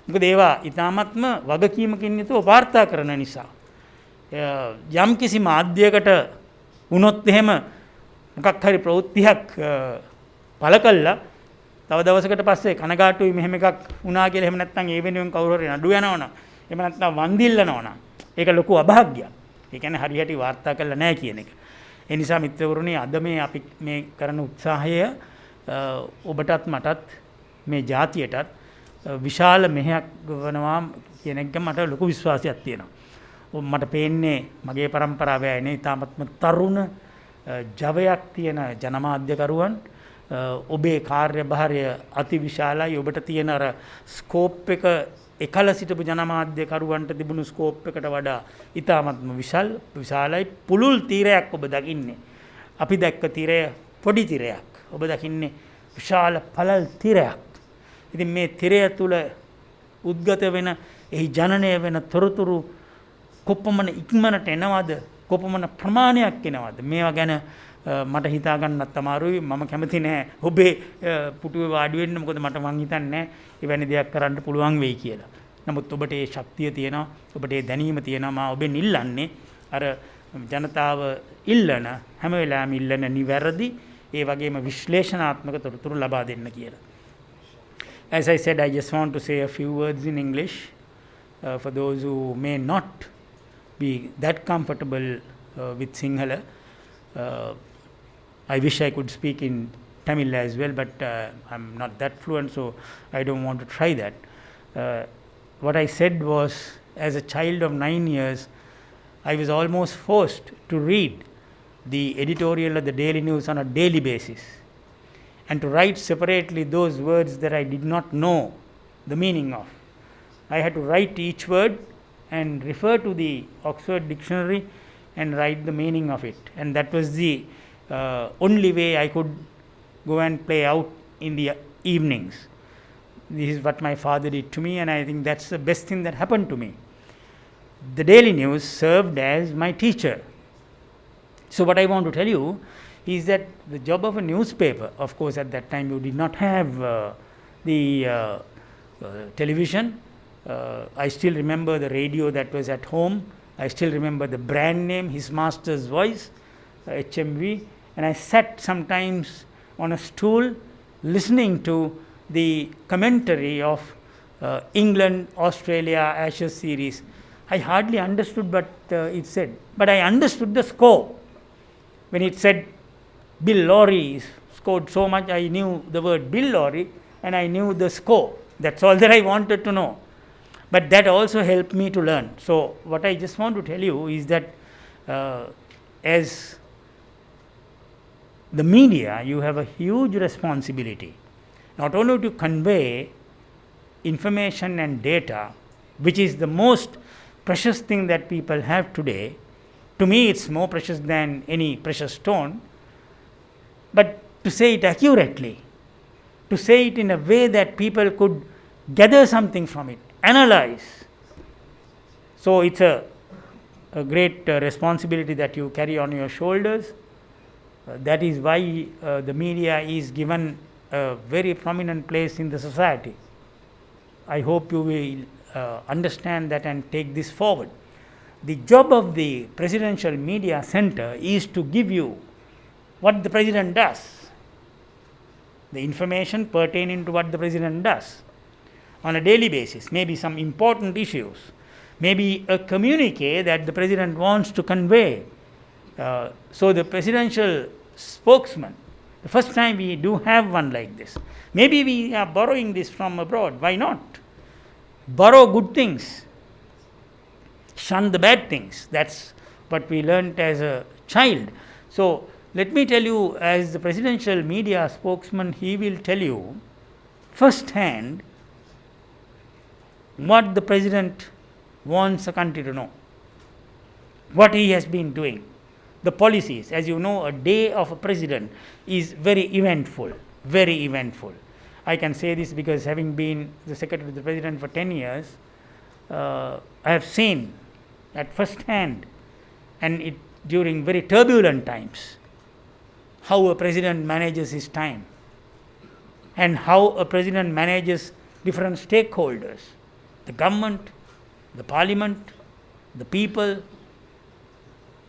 මොකද ඒවා ඊ타ත්ම වගකීමකින් යුතුව වාර්තා කරන නිසා. යම් කිසි මාධ්‍යයකට වුණොත් එහෙම මොකක් හරි ප්‍රවෘත්තියක් පළ කළා තව දවසකට පස්සේ කනගාටුයි මෙහෙම එකක් වුණා කියලා එහෙම නැත්නම් ඒ වෙනුවෙන් කවුරු හරි නඩු යනවනම් එහෙම නැත්නම් වන්දිල්ලනවනම් ඒක ලොකු අභාග්‍යයක්. ඒ කියන්නේ හරියට වාර්තා කළා නැහැ කියන එක. ඒ නිසා මිත්‍රවරුනි අද මේ අපි මේ කරන උත්සාහය ඔබටත් මටත් මේ ජාතියටත් විශාල මෙහෙයක් වනවා කියන එක මට ලොකු විශ්වාසයක් තියෙනවා. මට පේන්නේ මගේ પરම්පරාවේ එනේ ඊටාත්ම තරුණ ජවයක් තියෙන ජනමාධ්‍යකරුවන් ඔබේ කාර්යභාරය අතිවිශාලයි. ඔබට තියෙන අර ස්කෝප් එක එකල සිටපු ජනමාධ්‍යකරුවන්ට තිබුණු ස්කෝප් එකට වඩා ඉතාමත්ම විශාලයි. පුළුල් තීරයක් ඔබ දකින්නේ. අපි දැක්ක තීරය පොඩි තිරයක්. ඔබ දකින්නේ විශාල පළල් තිරයක්. ඉතින් මේ තිරය තුළ උද්ගත වෙන එහි ජනනය වෙන තොරතුරු කොපමණ ඉක්මනට එනවද, කොපමණ ප්‍රමාණයක් එනවද, මේවා ගැන මට හිතා ගන්නත් අමාරුයි. මම කැමති නෑ ඔබේ පුටුවේ වාඩි වෙන්න. මොකද මට මං හිතන්නේ නෑ එවැනි දෙයක් කරන්න පුළුවන් වෙයි කියලා. නමුත් ඔබට ඒ ශක්තිය තියෙනවා, ඔබට ඒ දැනීම තියෙනවා. මා ඔබෙන් ඉල්ලන්නේ අර ජනතාව ඉල්ලන හැම වෙලාවෙම ඉල්ලන නිවැරදි ඒ වගේම විශ්ලේෂණාත්මක තොරතුරු ලබා දෙන්න කියලා. As I said, I just want to say a few words in English for those who may not be that comfortable with Sinhala. I wish I could speak in Tamil as well, but I'm not that fluent, so I don't want to try that. What I said was, as a child of 9 years, I was almost forced to read the editorial of the Daily News on a daily basis and to write separately those words that I did not know the meaning of. I had to write each word and refer to the Oxford Dictionary and write the meaning of it. And that was the only way I could go and play out in the evenings. This is what my father did to me, and I think that's the best thing that happened to me. The Daily News served as my teacher. So what I want to tell you is that the job of a newspaper, of course at that time you did not have the television. I still remember the radio that was at home. I still remember the brand name, His Master's Voice, HMV, and I sat sometimes on a stool listening to the commentary of England, Australia, Ashes series. I hardly understood what it said, but I understood the score. When it said Bill Lawry scored so much, I knew the word Bill Lawry and I knew the score. That's all that I wanted to know. But that also helped me to learn. So what I just want to tell you is that as the media, you have a huge responsibility, not only to convey information and data, which is the most precious thing that people have today. To me, it's more precious than any precious stone. But to say it accurately, to say it in a way that people could gather something from it, analyze. So it's a great responsibility that you carry on your shoulders. That is why the media is given a very prominent place in the society. I hope you will understand that and take this forward. The job of the Presidential Media Center is to give you what the President does, the information pertaining to what the President does on a daily basis, maybe some important issues, maybe a communique that the President wants to convey. So the presidential spokesman, the first time we do have one like this. Maybe we are borrowing this from abroad. Why not? Borrow good things, shun the bad things. That's what we learnt as a child. So let me tell you, as the presidential media spokesman, he will tell you first hand what the president wants a country to know, what he has been doing, the policies. As you know, a day of a president is very eventful, very eventful. I can say this because having been the secretary to the president for 10 years, I have seen at first hand, and it during very turbulent times, how a president manages his time and how a president manages different stakeholders, the government, the parliament, the people,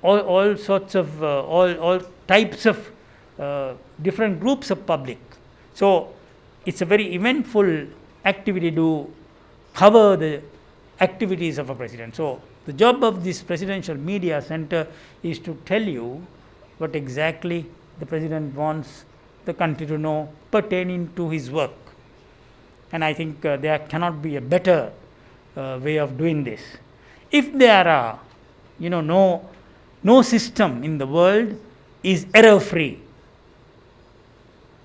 all sorts of all types of different groups of public. So it's a very eventful activity to cover the activities of a president. So the job of this Presidential Media Center is to tell you what exactly the president wants the country to know pertaining to his work. And I think there cannot be a better way of doing this. If there are, no system in the world is error free.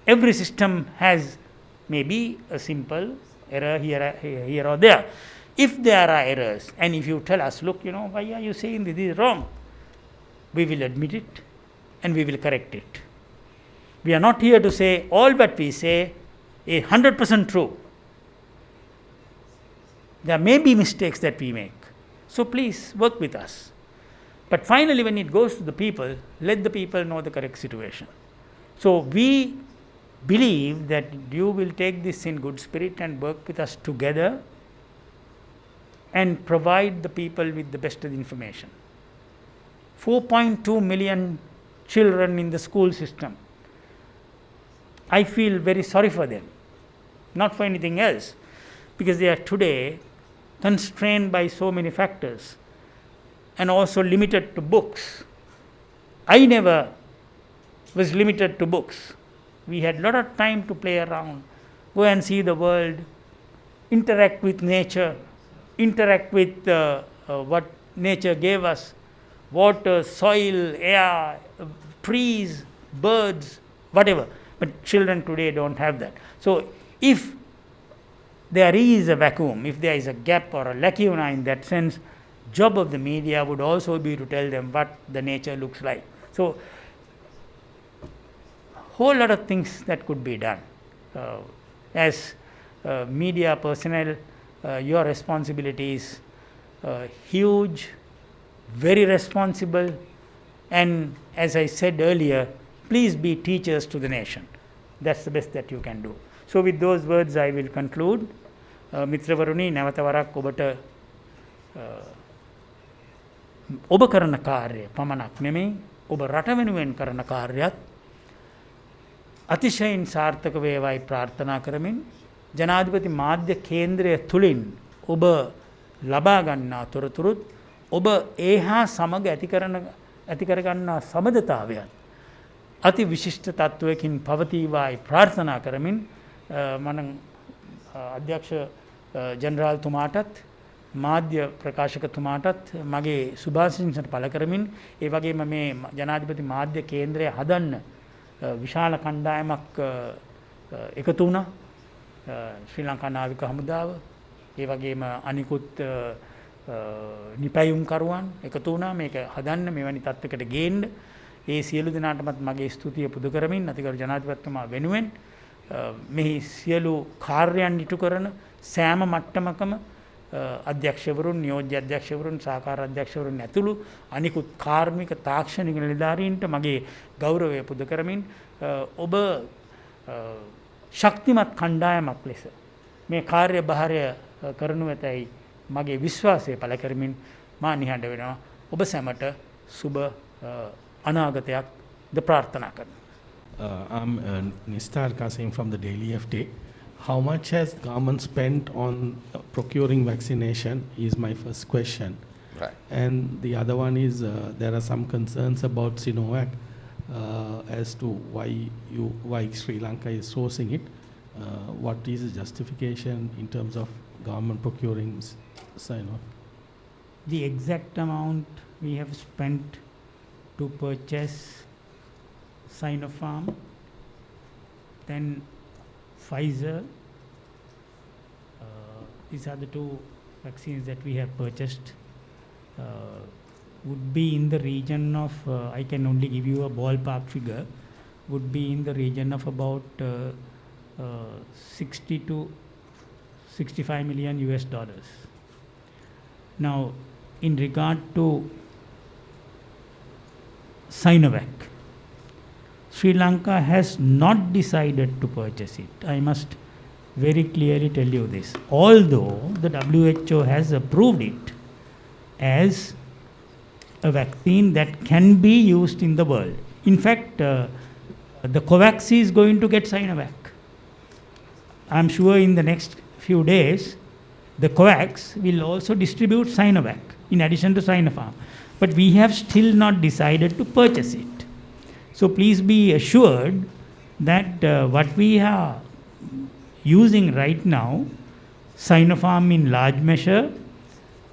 Every system has maybe a simple error here or there. If there are errors, and if you tell us, look, why are you saying this is wrong? We will admit it and we will correct it. We are not here to say all what we say is 100% true. There may be mistakes that we make. So please work with us. But finally, when it goes to the people, let the people know the correct situation. So we believe that you will take this in good spirit and work with us together and provide the people with the best of the information. 4.2 million children in the school system. I feel very sorry for them, not for anything else, because they are today constrained by so many factors and also limited to books. I never was limited to books. We had a lot of time to play around, go and see the world, interact with nature, interact with what nature gave us, water, soil, air, trees, birds, whatever. But children today don't have that. So if there is a vacuum, if there is a gap or a lacuna in that sense, job of the media would also be to tell them what the nature looks like. So whole lot of things that could be done. As media personnel, your responsibility is huge, very responsible, and as I said earlier, please be teachers to the nation. That's the best that you can do. So with those words I will conclude. මිත්‍රවරුනි, නැවත වරක් ඔබට ඔබ කරන කාර්යය පමණක් නෙමෙයි, ඔබ රට වෙනුවෙන් කරන කාර්යයත් අතිශයින් සාර්ථක වේවායි ප්‍රාර්ථනා කරමින් ජනාධිපති මාධ්‍ය කේන්ද්‍රය තුලින් ඔබ ලබා ගන්නා තොරතුරුත් ඔබ ඒහා සමග ඇති කරගන්නා සමදතාවයත් අති විශිෂ්ට තත්වයකින් පවතිවායි ප්‍රාර්ථනා කරමින් මම අධ්‍යක්ෂ ජනරාල්තුමාටත් මාධ්‍ය ප්‍රකාශකතුමාටත් මගේ සුභාශිංසන පළ කරමින් ඒ වගේම මේ ජනාධිපති මාධ්‍ය කේන්ද්‍රය හදන්න විශාල කණ්ඩායමක් එකතු වුණා. ශ්‍රී ලංකා නාවික හමුදාව, ඒ වගේම අනිකුත් නිපැයුම්කරුවන් එකතු වුණා මේක හදන්න, මෙවැනි තත්වයකට ගේන්න. ඒ සියලු දෙනාටමත් මගේ ස්තුතිය පුද කරමින් අතිගරු ජනාධිපතිතුමා වෙනුවෙන් මෙහි සියලු කාර්යයන් ඉටු කරන සෑම මට්ටමකම අධ්‍යක්ෂවරුන්, නියෝජ්‍ය අධ්‍යක්ෂවරුන්, සහකාර අධ්‍යක්ෂවරුන් ඇතුළු අනිකුත් කාර්මික තාක්ෂණික නිලධාරීන්ට මගේ ගෞරවය පුද කරමින් ඔබ ශක්තිමත් කණ්ඩායමක් ලෙස මේ කාර්යභාරය කරනු ඇතැයි මගේ විශ්වාසය පළ කරමින් මා නිහඬ වෙනවා. ඔබ සැමට සුබ අනාගතයක් ද ප්‍රාර්ථනා කරනවා. I'm Nistar Kasim from the Daily FT. How much has government spent on procuring vaccination is my first question. Right. And the other one is there are some concerns about Sinovac as to why Sri Lanka is sourcing it. What is the justification in terms of government procuring Sinovac? The exact amount we have spent to purchase Sinopharm, then Pfizer. These are the two vaccines that we have purchased. Would be in the region of, I can only give you a ballpark figure, would be in the region of about 60 to 65 million US dollars. Now, in regard to Sinovac, Sri Lanka has not decided to purchase it. I must very clearly tell you this. Although the WHO has approved it as a vaccine that can be used in the world. In fact, the COVAX is going to get Sinovac. I'm sure in the next few days, the COVAX will also distribute Sinovac in addition to Sinopharm. But we have still not decided to purchase it. So please be assured that what we are using right now, Sinopharm in large measure,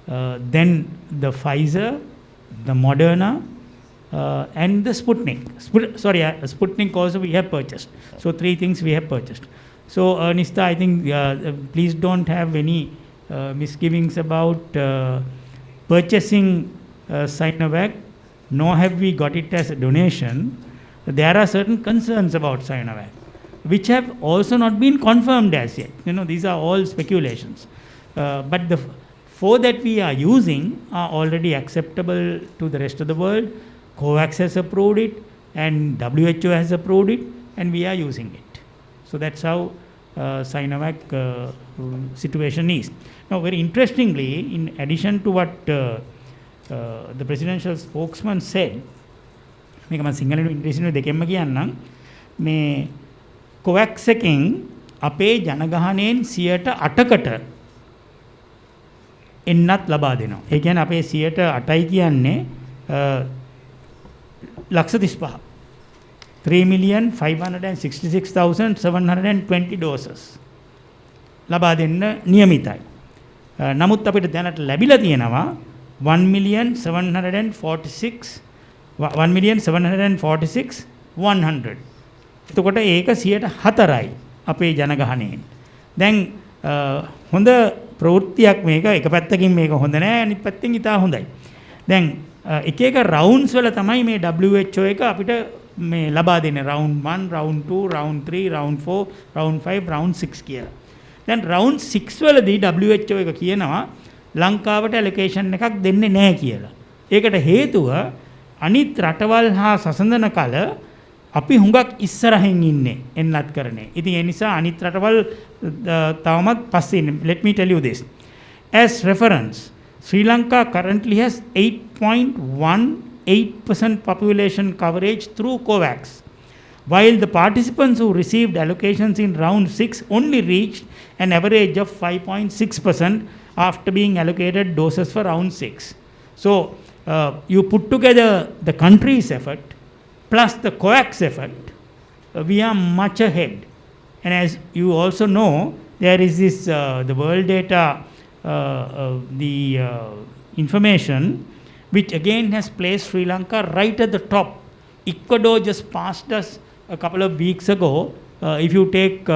then the Pfizer, the Moderna, and the Sputnik. Sputnik also we have purchased. So 3 things we have purchased. So Nista, I think please don't have any misgivings about purchasing Sinovac, nor have we got it as a donation. There are certain concerns about Sinovac, which have also not been confirmed as yet. These are all speculations. But the 4 that we are using are already acceptable to the rest of the world. COVAX has approved it, and WHO has approved it, and we are using it. So that's how Sinovac situation is. Now, very interestingly, in addition to what the presidential spokesman said, මේක මම සිංහලෙන් ඉංග්‍රීසියෙන් දෙකෙන්ම කියන්නම්. මේ COVAX එකෙන් අපේ ජනගහනයෙන් 8%කට එන්නත් ලබා දෙනවා. ඒ කියන්නේ අපේ 8%යි කියන්නේ ලක්ෂ 35. 3,566,720 doses ලබා දෙන්න නියමිතයි. නමුත් අපිට දැනට ලැබිලා තියෙනවා 1,746,100. එතකොට ඒක 104යි අපේ ජනගහනයෙන්. දැන් හොඳ ප්‍රවෘත්තියක් මේක. එක පැත්තකින් මේක හොඳ නෑ, අනිත් පැත්තෙන් ඉතා හොඳයි. දැන් එක එක රවුන්ඩ්ස් වල තමයි මේ WHO එක අපිට මේ ලබා දෙන්නේ. Round 1, round 2, round 3, round 4, round 5, round 6 කියලා. දැන් රවුන්ඩ් 6 වලදී WHO එක කියනවා ලංකාවට ඇලොකේෂන් එකක් දෙන්නේ නැහැ කියලා. ඒකට හේතුව අනිත් රටවල් හා සසඳන කල අපි හුඟක් ඉස්සරහින් ඉන්නේ එන්නත් කරන්නේ. ඉතින් ඒ නිසා අනිත් රටවල් තවමත් පස්සේ ඉන්නේ. Let me tell you this. As reference, Sri Lanka currently has 8.18% population coverage through COVAX, while the participants who received allocations in round 6 only reached an average of 5.6% after being allocated doses for round 6. So you put together the country's effort plus the COVAX effort, we are much ahead. And as you also know, there is this the world data, information, which again has placed Sri Lanka right at the top. Ecuador just passed us a couple of weeks ago. If you take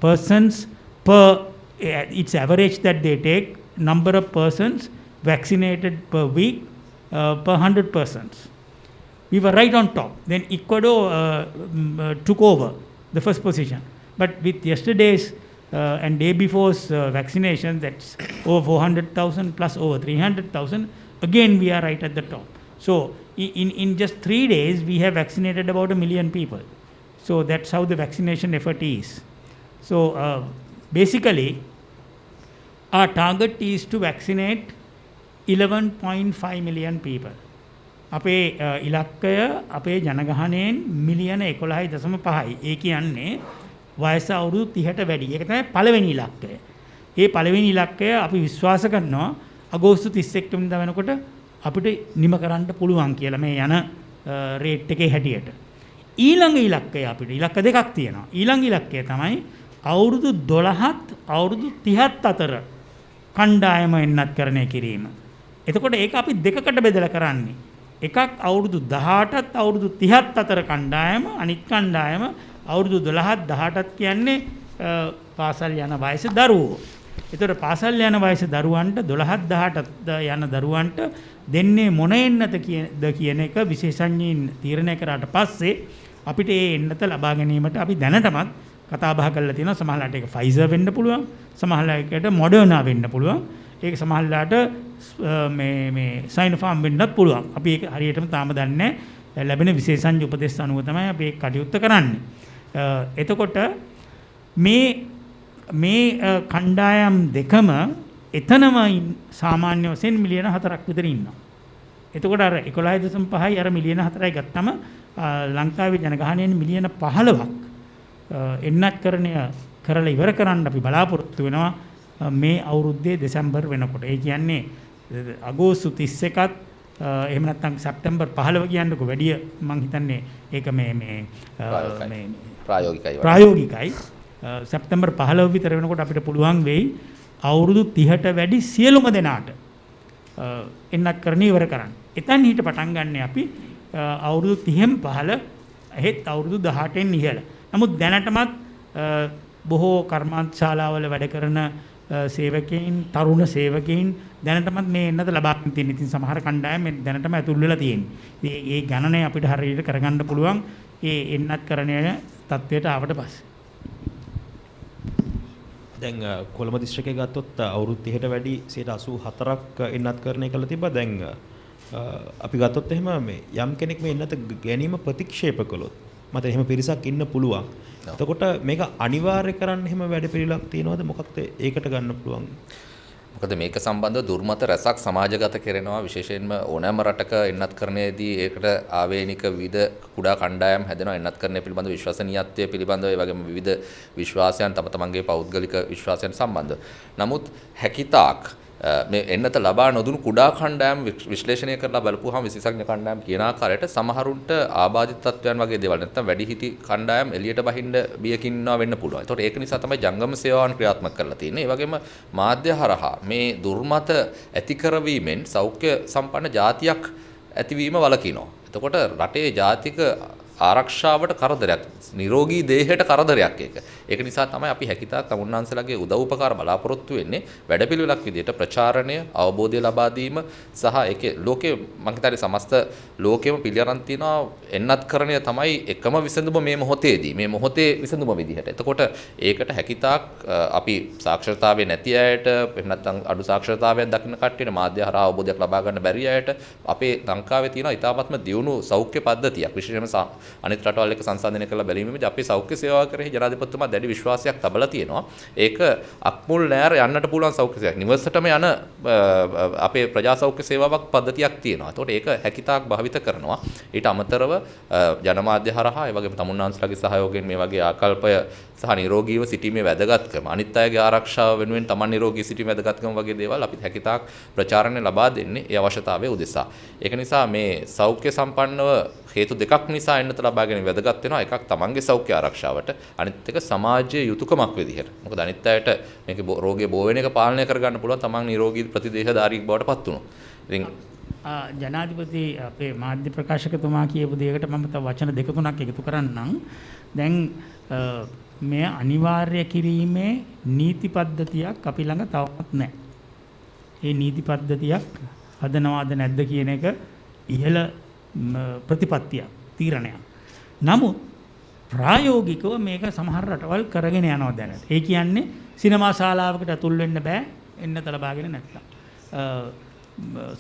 persons per, its average that they take, number of persons vaccinated per week per 100 persons. We were right on top. Then Ecuador took over the first position. But with yesterday's and day before's vaccination, that's over 400,000 plus over 300,000, again we are right at the top. So in just 3 days, we have vaccinated about 1 million people. So that's how the vaccination effort is. So basically, our target is to vaccinate 11.5 million people. අපේ ඉලක්කය අපේ ජනගහනයෙන් මිලියන 11.5යි. ඒ කියන්නේ වයස අවුරුදු 30ට වැඩි. ඒක තමයි පළවෙනි ඉලක්කය. ඒ පළවෙනි ඉලක්කය අපි විශ්වාස කරනවා අගෝස්තු 31 වෙනිදා වෙනකොට අපිට නිම කරන්න පුළුවන් කියලා මේ යන රේට් එකේ හැටියට. ඊළඟ ඉලක්කය අපිට ඉලක්ක දෙකක් තියෙනවා. ඊළඟ ඉලක්කය තමයි අවුරුදු 12ත් අවුරුදු 30ත් අතර කණ්ඩායම එන්නත් කරණය කිරීම. එතකොට ඒක අපි දෙකකට බෙදලා කරන්නේ. එකක් අවුරුදු 18ත් අවුරුදු 30ත් අතර කණ්ඩායම, අනිත් කණ්ඩායම අවුරුදු 12ත් 18ත් කියන්නේ පාසල් යන වයස දරුවෝ. ඒතර පාසල් යන වයස දරුවන්ට 12ත් 18ත් යන දරුවන්ට දෙන්නේ මොන එන්නත කියන එක විශේෂඥයින් තීරණය කරාට පස්සේ අපිට ඒ එන්නත ලබා ගැනීමට අපි දැනටමත් කතා බහ කරලා තියෙනවා. සමහරවිට ඒක ෆයිසර් වෙන්න පුළුවන්, සමහරවිට මොඩර්නා වෙන්න පුළුවන්, ඒක සමහරවිට මේ සයිනෝෆාම් වෙන්නත් පුළුවන්. අපි ඒක හරියටම තාම දන්නේ නැහැ. ලැබෙන විශේෂඥ උපදෙස් අනුව තමයි අපි ඒක කටයුත්ත කරන්නේ. එතකොට මේ කණ්ඩායම් දෙකම එතනම සාමාන්‍ය වශයෙන් මිලියන 4ක් විතර ඉන්නවා. එතකොට අර 11.5යි අර මිලියන 4යි ගත්තම ලංකාවේ ජනගහනයෙන් මිලියන 15ක් එන්නත් කරණය කරලා ඉවර කරන්න අපි බලාපොරොත්තු වෙනවා මේ අවුරුද්දේ දෙසැම්බර් වෙනකොට. ඒ කියන්නේ අගෝස්තු 31ත් එහෙම නැත්නම් සැප්තැම්බර් 15 කියන්නකො වැඩි මං හිතන්නේ ඒක මේ ප්‍රායෝගිකයි. සැප්තැම්බර් 15 විතර වෙනකොට අපිට පුළුවන් වෙයි අවුරුදු 30ට වැඩි සියලුම දෙනාට එන්නත් කරණ ඉවර කරන්න. එතන හිට පටන් ගන්න අපි අවුරුදු 30න් පහළ එහෙත් අවුරුදු 18න් ඉහළ. නමුත් දැනටමත් බොහෝ කර්මාන්තශාලාවල වැඩ කරන සේවකයන් තරුණ සේවකයන් දැනටමත් මේ එන්නත ලබාගෙන තියෙන. ඉතින් සමහර කණ්ඩායම් දැනටම ඇතුල් වෙලා තියෙන්නේ. ඒ ගණනය අපිට හරියට කරගන්න පුළුවන් ඒ එන්නත් කරණය තත්වයට ආවට පස්සේ. දැන් කොළඹ දිස්ත්‍රික්කය ගත්තොත් අවුරුදු 30ට වැඩි 84ක් එන්නත් කරණය කළා තිබ්බා. දැන් අපි ගත්තොත් එහෙම මේ යම් කෙනෙක් මේ එන්නත ගැනීම ප්‍රතික්ෂේප කළොත් මත එහෙම පිරිසක් ඉන්න පුළුවන්. එතකොට මේක අනිවාර්ය කරන්න එහෙම වැඩ පිළිලක් තියෙනවද? මොකක්ද ඒකට ගන්න පුළුවන්? මොකද මේක සම්බන්ධව දුර්මත රැසක් සමාජගත කරනවා. විශේෂයෙන්ම ඕනෑම රටක එන්නත් කරණයේදී ඒකට ආවේනික විවිධ කුඩා කණ්ඩායම් හැදෙනවා. එන්නත් කරණය පිළිබඳව විශ්වසනීයත්වය පිළිබඳව ඒ වගේම විවිධ විශ්වාසයන් තම තමන්ගේ පෞද්ගලික විශ්වාසයන් සම්බන්ධව. නමුත් හැකිතාක් මේ එන්නත ලබා නොදුණු කුඩා කණ්ඩායම් විශ්ලේෂණය කරලා බලපුවාම විශේෂඥ කණ්ඩායම් කියන ආකාරයට සමහරුන්ට ආබාධිත තත්ත්වයන් වගේ දේවල් නැත්නම් වැඩිහිටි කණ්ඩායම් එළියට බහින්න බියකින් ඉන්නවා වෙන්න පුළුවන්. ඒතකොට ඒක නිසා තමයි ජංගම සේවාවන් ක්‍රියාත්මක කරලා තියෙන්නේ. ඒ වගේම මාධ්‍ය හරහා මේ දුර්මත ඇති කරවීමෙන් සෞඛ්‍ය සම්පන්න ජාතියක් ඇතිවීම වළකිනවා. එතකොට රටේ ජාතික ආරක්ෂාවට කරදරයක්, නිරෝගී දේහයට කරදරයක් ඒක. ඒක නිසා තමයි අපි හැකිතාක් තමුන්නාන්සලාගේ උදව් උපකාර බලාපොරොත්තු වෙන්නේ වැඩපිළිවෙලක් විදිහට ප්‍රචාරණය, අවබෝධය ලබා දීම සහ ඒකේ ලෝකේ මම හිතන්නේ සමස්ත ලෝකෙම පිළිඅරන් තියනවා එන්නත් කරණය තමයි එකම විසඳුම මේ මොහොතේදී. මේ මොහොතේ විසඳුම විදිහට. එතකොට ඒකට හැකිතාක් අපි සාක්ෂරතාවය නැති අයට එහෙම නැත්නම් අඩු සාක්ෂරතාවයක් දකින්න කට්ටියට මාධ්‍ය හරහා අවබෝධයක් ලබා ගන්න බැරි අයට අපේ ලංකාවේ තියෙන ඉතාමත්ම දියුණු සෞඛ්‍ය පද්ධතියක්. විශේෂයෙන්ම අනිත් රටවල් එක්ක සංසන්දනය කරලා බැලීමේදී අපේ සෞඛ්‍ය සේවාව කෙරෙහි ජනාධිපතිතුමා දැඩි විශ්වාසයක් තබලා තියෙනවා. ඒක අක්මුල් නෑර යන්නට පුළුවන් සෞඛ්‍ය සේවයක්. නිවසටම යන අපේ ප්‍රජා සෞඛ්‍ය සේවාවක් පද්ධතියක් තියෙනවා. ඒතකොට ඒක හැකිතාක් භාවිත කරනවා. ඊට අමතරව ජනමාධ්‍ය හරහා ඒ වගේම තමුන්නාන්සලාගේ සහයෝගයෙන් මේ වගේ ආකල්පය සහ නිරෝගීව සිටීමේ වැදගත්කම, අනිත් අයගේ ආරක්ෂාව වෙනුවෙන් තමන් නිරෝගී සිටීමේ වැදගත්කම වගේ දේවල් අපි හැකිතාක් ප්‍රචාරණය ලබා දෙන්නේ ඒ අවශ්‍යතාවය උදෙසා. ඒක නිසා මේ සෞඛ්‍ය සම්පන්නව හේතු දෙකක් නිසා එන්නත ලබා ගැනීම වැදගත් වෙනවා. එකක් තමන්ගේ සෞඛ්‍ය ආරක්ෂාවට, අනිත් එක සමාජයේ යුතුයකමක් විදිහට. මොකද අනිත් අයට මේක රෝගය බෝ වෙන එක පාලනය කරගන්න පුළුවන් තමන් නිරෝගී ප්‍රතිදේහධාරී බවට පත් වුණොත්. ඉතින් ජනාධිපති අපේ මාධ්‍ය ප්‍රකාශකතුමා කියපු දෙයකට මම තව වචන දෙක තුනක් එකතු කරන්නම්. දැන් මේ අනිවාර්ය කිරීමේ නීති පද්ධතියක් අපි ළඟ තවමත් නැහැ. ඒ නීති පද්ධතියක් හදනවාද නැද්ද කියන එක ඉහළ ප්‍රතිපත්තියක්, තීරණයක්. නමුත් ප්‍රායෝගිකව මේක සමහර රටවල් කරගෙන යනවා දැනට. ඒ කියන්නේ සිනමා ශාලාවකට ඇතුල් වෙන්න බෑ එන්නත ලබාගෙන නැත්තම්.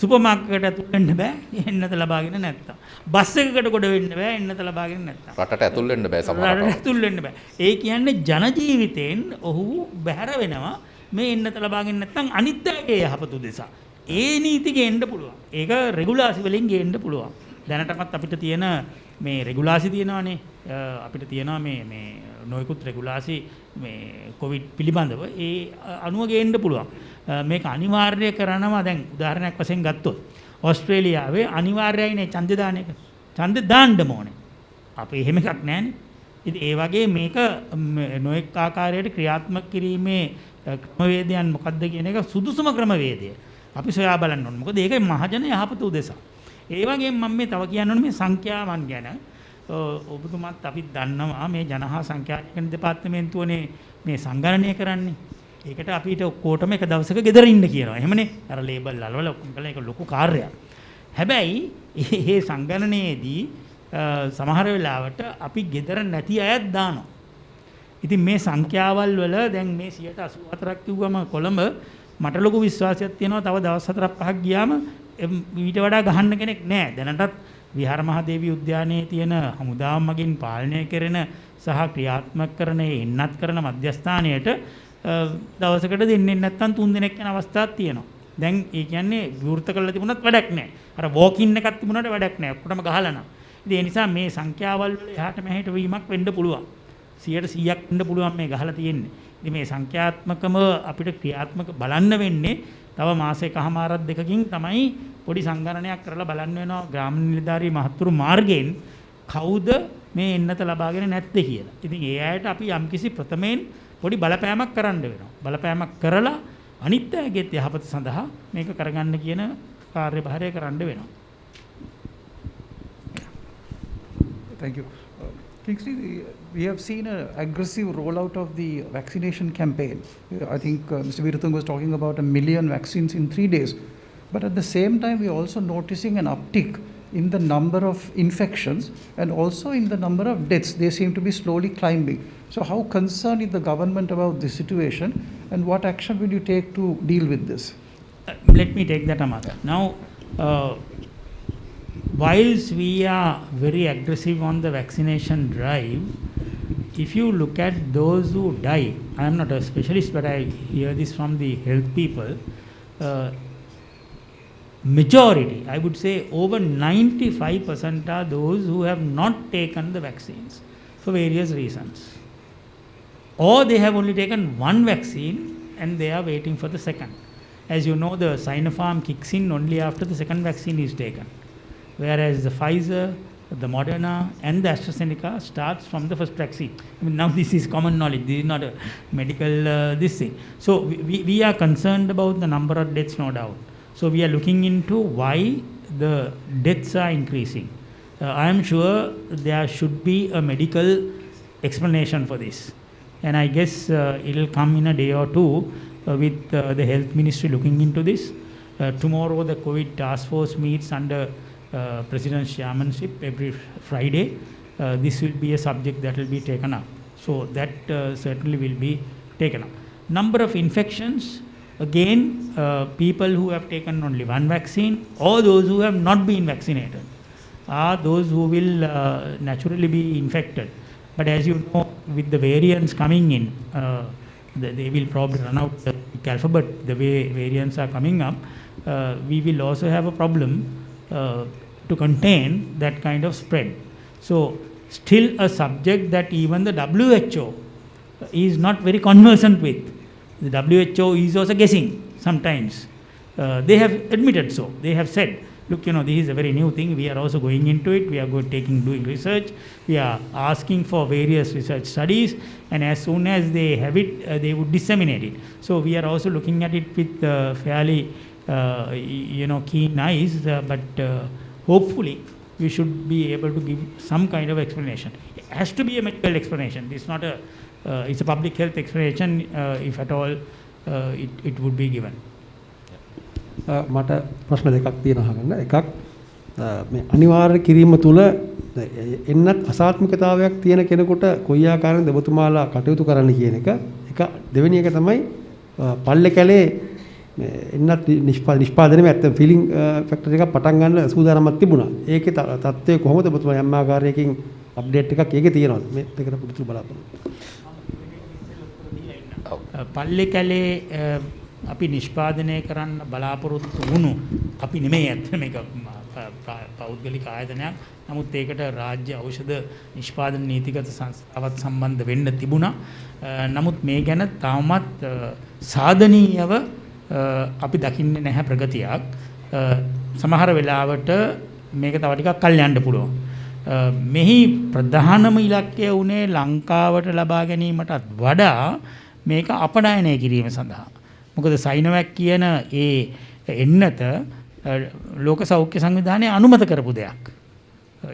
සුපර් මාකට් ඇතුල් වෙන්න බෑ එන්නත ලබාගෙන නැත්තම්. බස් එකකට ගොඩ වෙන්න බෑ එන්නත ලබාගෙන නැත්තම්. රටට ඇතුල් වෙන්න බෑ සමහර රටට ඇතුල් වෙන්න බෑ. ඒ කියන්නේ ජන ජීවිතයෙන් ඔහු බැහැර වෙනවා මේ එන්නත ලබාගෙන නැත්තම් අනිත් අයගේ යහපත උදෙසා. ඒ නීති ගේන්න පුළුවන්. ඒක රෙගුලාසි වලින් ගේන්න පුළුවන්. දැනටමත් අපිට තියෙන මේ රෙගුලාසි තියෙනවානේ. අපිට තියෙනවා මේ නොයෙකුත් රෙගුලාසි මේ කොවිඩ් පිළිබඳව ඒ අනුව ගේන්න පුළුවන්. මේක අනිවාර්ය කරනවා. දැන් උදාහරණයක් වශයෙන් ගත්තොත් ඕස්ට්‍රේලියාවේ අනිවාර්යයිනේ ඡන්දය දාන එක. ඡන්දය දාන්න ඕනේ. අපේ එහෙම එකක් නැහැනේ. ඉතින් ඒ වගේ මේක නොඑක ආකාරයට ක්‍රියාත්මක කිරීමේ ක්‍රමවේදයන් මොකක්ද කියන එක සුදුසුම ක්‍රමවේදය අපි සොයා බලන්න ඕනේ. මොකද ඒක මහජන යහපත උදෙසා. ඒ වගේම මම මේ තව කියන්න ඕනේ මේ සංඛ්‍යාවන් ගැන. ඔබතුමාත් අපි දන්නවා මේ ජනහා සංඛ්‍යාඥ දෙපාර්තමේන්තුවනේ මේ සංගණනය කරන්නේ. ඒකට අපිට ඔක්කොටම එක දවසක ගෙදර ඉන්න කියනවා. එහෙමනේ. අර ලේබල් අලවල ඔක්කොම කළා ඒක ලොකු කාර්යයක්. හැබැයි මේ සංගණනයේදී සමහර වෙලාවට අපි ගෙදර නැති අයත් දානවා. ඉතින් මේ සංඛ්‍යාවල් වල දැන් මේ 84ක් කිව්වම කොළඹ මට ලොකු විශ්වාසයක් තියෙනවා තව දවස් 4-5ක් ගියාම ඊට වඩා ගහන්න කෙනෙක් නැහැ. දැනටත් විහාර මහදේවී උද්‍යානයේ තියෙන හමුදාව මගින් පාලනය කරන සහ ක්‍රියාත්මක කරන එන්නත් කරන මධ්‍යස්ථානයට දවසකට දෙන්නේ නැත්නම් 3 දිනක් යන අවස්ථාවක් තියෙනවා. දැන් ඒ කියන්නේ විවෘත කරලා තිබුණත් වැඩක් නැහැ. අර වෝක් ඉන් එකක් තිබුණාට වැඩක් නැහැ. ඔක්කොටම ගහලා නම්. ඉතින් ඒ නිසා මේ සංඛ්‍යාවල් වල එහාට මෙහාට වීමක් වෙන්න පුළුවන්. 100%ක් වෙන්න පුළුවන් මේ ගහලා තියෙන්නේ. ඉතින් මේ සංඛ්‍යාත්මකම අපිට ක්‍රියාත්මක බලන්න වෙන්නේ තව මාසයකමාරක් දෙකකින් තමයි පොඩි සංගණනයක් කරලා බලන්න වෙනවා ග්‍රාම නිලධාරී මහතුරු මාර්ගයෙන් කවුද මේ එන්නත ලබාගෙන නැත්තේ කියලා. ඉතින් ඒ අයට අපි යම්කිසි ප්‍රථමයෙන් පොඩි බලපෑමක් කරන්න වෙනවා. බලපෑමක් කරලා අනිත් අයගේ යහපත සඳහා මේක කරගන්න කියන කාර්යභාරය කරන්න වෙනවා. Thank you. Kingsley, we have seen an aggressive rollout of the vaccination campaign. I think Mr. Veerathang was talking about 1 million vaccines in 3 days. But at the same time, we are also noticing an uptick in the number of infections and also in the number of deaths. They seem to be slowly climbing. So how concerned is the government about this situation, and what action will you take to deal with this? Let me take that, Amar. Now, whilst we are very aggressive on the vaccination drive, if you look at those who die, I am not a specialist, but I hear this from the health people, majority, I would say over 95% are those who have not taken the vaccines for various reasons. Or they have only taken one vaccine and they are waiting for the second. As you know, the Sinopharm kicks in only after the second vaccine is taken, whereas the Pfizer, the Moderna and the AstraZeneca starts from the first vaccine. I mean, now this is common knowledge, this is not a medical this thing. So we are concerned about the number of deaths, no doubt. So we are looking into why the deaths are increasing. I am sure there should be a medical explanation for this. And I guess it will come in a day or two with the health ministry looking into this. Tomorrow the COVID task force meets under President's chairmanship every Friday. This will be a subject that will be taken up. So that certainly will be taken up. Number of infections, again, people who have taken only one vaccine or those who have not been vaccinated are those who will naturally be infected. But as you know, with the variants coming in, they will probably run out the alphabet the way variants are coming up. We will also have a problem to contain that kind of spread. So still a subject that even the WHO is not very conversant with. The WHO is also guessing sometimes. They have admitted so. They have said, look, this is a very new thing. We are also going into it. We are doing research. We are asking for various research studies. And as soon as they have it, they would disseminate it. So we are also looking at it with fairly keen eyes, but hopefully we should be able to give some kind of explanation. It has to be a medical explanation. It's not it's a public health explanation, if at all it would be given. මට ප්‍රශ්න දෙකක් තියෙනවා අහන්න. එකක් මේ අනිවාර්ය කිරීම තුළ එන්නත් අසාත්මිකතාවයක් තියෙන කෙනෙකුට කොයි ආකාරයෙන්ද ඔබතුමාලා කටයුතු කරන්න කියන එක. එක දෙවෙනි එක තමයි පල්ලේ කැලේ එන්නත් නිෂ්පාදනයේ ඇත්ත ෆීලිංగ్ ෆැක්ටර් එකක් පටන් ගන්න සූදානම්ක් තිබුණා. ඒකේ තත්ත්වය කොහොමද ඔබතුමා යම් ආකාරයකින් අප්ඩේට් එකක් ඒකේ තියෙනවද? මේ දෙකට පුදුතු බලාපොරොත්තු. පල්ලේ කැලේ අපි නිෂ්පාදනය කරන්න බලාපොරොත්තු වුණු අපි නෙමෙයි ඇත්ත මේක පෞද්ගලික ආයතනයක්. නමුත් ඒකට රාජ්‍ය ඖෂධ නිෂ්පාදන නීතිගත සංස්ථාවත් සම්බන්ධ වෙන්න තිබුණා. නමුත් මේ ගැන තාමත් සාධනීයව අපි දකින්නේ නැහැ ප්‍රගතියක්. සමහර වෙලාවට මේක තව ටිකක් කල් යන්න පුළුවන්. මෙහි ප්‍රධානම ඉලක්කය උනේ ලංකාවට ලබා ගැනීමටත් වඩා මේක අපනයනය කිරීම සඳහා. මොකද සයිනොවැක් කියන ඒ එන්නත ලෝක සෞඛ්‍ය සංවිධානය අනුමත කරපු දෙයක්.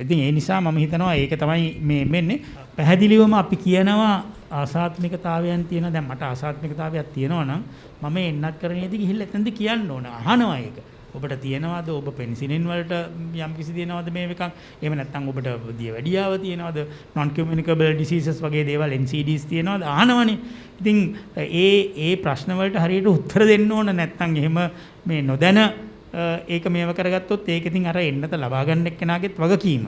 ඉතින් ඒ නිසා මම හිතනවා ඒක තමයි මේ මෙන්නේ පැහැදිලිවම අපි කියනවා ආසාත්මිකතාවයන් තියෙන. දැන් මට ආසාත්මිකතාවයක් තියෙනවා නම් මම එන්නත් කරන්නේදී ගිහිල්ලා එතනද කියන්න ඕන. අහනවා ඒක. ඔබට තියෙනවද? ඔබ පෙනිසිලින් වලට යම් කිසි දෙනවද මේ එකක්? එහෙම නැත්නම් ඔබට දියවැඩියාව තියෙනවද? non communicable diseases වගේ දේවල් NCDs තියෙනවද? අහනවනේ. ඉතින් ඒ ප්‍රශ්න වලට හරියට උත්තර දෙන්න ඕන. නැත්නම් එහෙම මේ නොදැන ඒක මේව කරගත්තොත් ඒක ඉතින් අර එන්නත ලබා ගන්න එක්කෙනාගේත් වගකීම.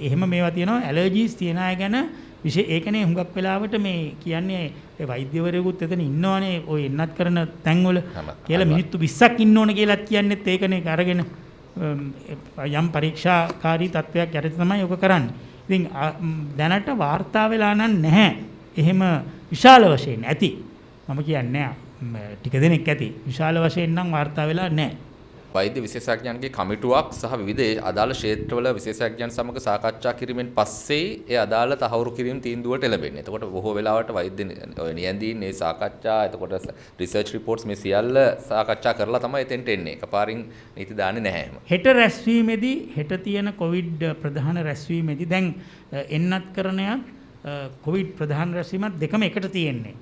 එහෙම මේවා තියෙනවා ඇලර්ජිස් තියන අය ගැන ඒකනේ හුඟක් වෙලාවට මේ කියන්නේ වෛද්‍යවරයෙකුත් එතන ඉන්නවනේ ඔය එන්නත් කරන තැන්වල කියලා මිනිත්තු 20ක් ඉන්න ඕන කියලාත් කියන්නේත් ඒකනේ අරගෙන යම් පරීක්ෂාකාරී තත්වයක් යටතේ තමයි ඔක කරන්නේ. ඉතින් දැනට වාර්තා වෙලා නැහැ. එහෙම විශාල වශයෙන් ඇති. මම කියන්නේ ටික දෙනෙක් ඇති. විශාල වශයෙන් නම් වාර්තා වෙලා නැහැ. වෛද්‍ය විශේෂඥයන්ගේ කමිටුවක් සහ විවිධ අදාළ ක්ෂේත්‍රවල විශේෂඥයන් සමග සාකච්ඡා කිරීමෙන් පස්සේ ඒ අදාළ තහවුරු කිරීම තීන්දුවට එළඹෙන්නේ. එතකොට බොහෝ වෙලාවට වෛද්‍ය නියැන්දීන් මේ සාකච්ඡා එතකොට රිසර්ච් රිපෝට්ස් මේ සියල්ල සාකච්ඡා කරලා තමයි එතෙන්ට එන්නේ. එකපාරින් නීති දාන්නේ නැහැ. හෙට රැස්වීමේදී හෙට තියෙන කොවිඩ් ප්‍රධාන රැස්වීමේදී දැන් එන්නත් කරණයත් කොවිඩ් ප්‍රධාන රැස්වීමත් දෙකම එකට තියෙන්නේ.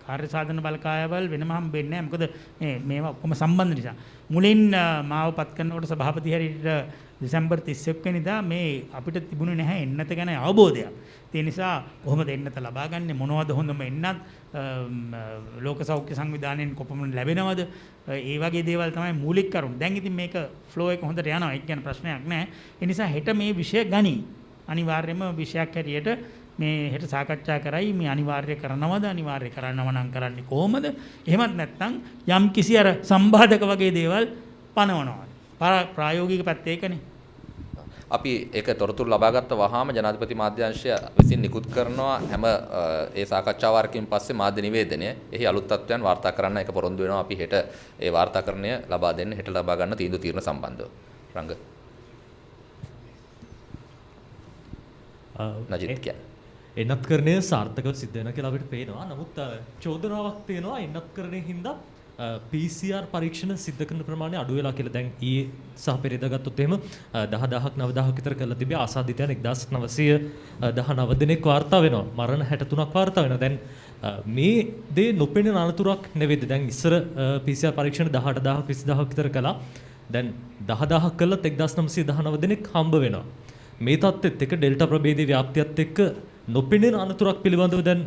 කාර්ය සාධන බලකායවල වෙනම හම්බෙන්නේ නැහැ. මොකද මේවා ඔක්කොම සම්බන්ධ නිසා. මුලින් මාව පත් කරනකොට සභාපති හරියට දෙසැම්බර් 31 වෙනිදා මේ අපිට තිබුණේ නැහැ එන්නත ගැන අවබෝධයක්. ඒ නිසා කොහොමද එන්නත ලබා ගන්න මොනවද හොඳම එන්නත් ලෝක සෞඛ්‍ය සංවිධානයෙන් කොපමණ ලැබෙනවද ඒ වගේ දේවල් තමයි මූලික කරුණු. දැන් ඉතින් මේක ෆ්ලෝ එක හොඳට යනවා. ඒක ගැන ප්‍රශ්නයක් නැහැ. ඒ නිසා හෙට මේ විෂය ගනි. අනිවාර්යයෙන්ම විෂයක් හැටියට මේ හෙට සාකච්ඡා කරයි මේ අනිවාර්ය කරනවද අනිවාර්ය කරනව නම් කරන්නේ කොහොමද එහෙමත් නැත්නම් යම් කිසි අර සම්බාධක වගේ දේවල් පනවනවා ප්‍රායෝගික පැත්ත ඒකනේ අපි ඒක තොරතුරු ලබාගත්ත වහාම ජනාධිපති මාධ්‍යාංශය විසින් නිකුත් කරනවා හැම ඒ සාකච්ඡා වාරකයෙන් පස්සේ මාධ්‍ය නිවේදනය එහි අලුත් තත්ත්වයන් වාර්තා කරන්න එක පොරොන්දු වෙනවා අපි හෙට ඒ වාර්තාකරණය ලබා දෙන්න හෙට ලබා ගන්න තීන්දුව తీරන සම්බන්ධව රංග නජිත් කියන්නේ එන්නත්කරණය සාර්ථකව සිද්ධ වෙනවා කියලා අපිට පේනවා. නමුත් චෝදනාවක් තියෙනවා එන්නත්කරණය හින්දා PCR පරීක්ෂණ සිද්ධ කරන ප්‍රමාණය අඩු වෙලා කියලා. දැන් ඊයේ සහ පෙරේදා ගත්තොත් එහෙම 10000ක් 9000ක් විතර කරලා තිබේ. ආසාදිතයන් 1919 දෙනෙක් වාර්තා වෙනවා. මරණ 63ක් වාර්තා වෙනවා. දැන් මේ දේ නොපෙනෙන අනතුරක් නෙවෙයිද? දැන් ඉස්සර PCR පරීක්ෂණ 18000ක් 20000ක් විතර කළා. දැන් 10000ක් කළත් 1919 දෙනෙක් හම්බ වෙනවා. මේ තත්ත්වෙත් එක්ක ඩෙල්ටා ප්‍රභේදයේ ව්‍යාප්තියත් එක්ක නොපෙනෙන අනතුරක් පිළිබඳව දැන්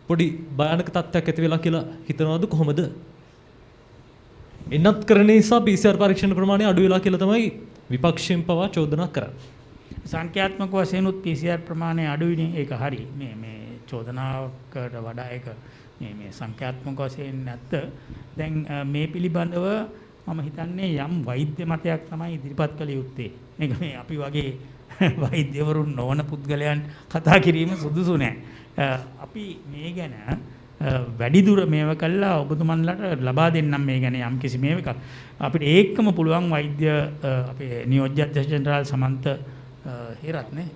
පොඩි භයානක තත්ත්වයක් ඇති වෙලා කියලා හිතනවද කොහොමද? එන්නත්කරණය නිසා PCR පරීක්ෂණ ප්‍රමාණය අඩු වෙලා කියලා තමයි විපක්ෂයෙන් පවා චෝදනා කරන්නේ. සංඛ්‍යාත්මක වශයෙන් උත් PCR ප්‍රමාණය අඩුයිනේ ඒක හරි. මේ චෝදනාවකට වඩා ඒක මේ සංඛ්‍යාත්මක වශයෙන් නැත්ත. දැන් මේ පිළිබඳව මම හිතන්නේ යම් වෛද්‍ය මතයක් තමයි ඉදිරිපත් කළ යුත්තේ. මේක මේ අපි වගේ වෛද්‍යවරුන් නොවන පුද්ගලයන් කතා කිරීම සුදුසු නැහැ. අපි මේ ගැන වැඩිදුර මේව කළා ඔබතුමන්ලට ලබා දෙන්නම් මේ ගැන යම් කිසි මේක. අපිට ඒකම පුළුවන් වෛද්‍ය අපේ නියෝජ්‍ය අධ්‍යක්ෂ ජෙනරාල් සමන්ත හේරත්නේ.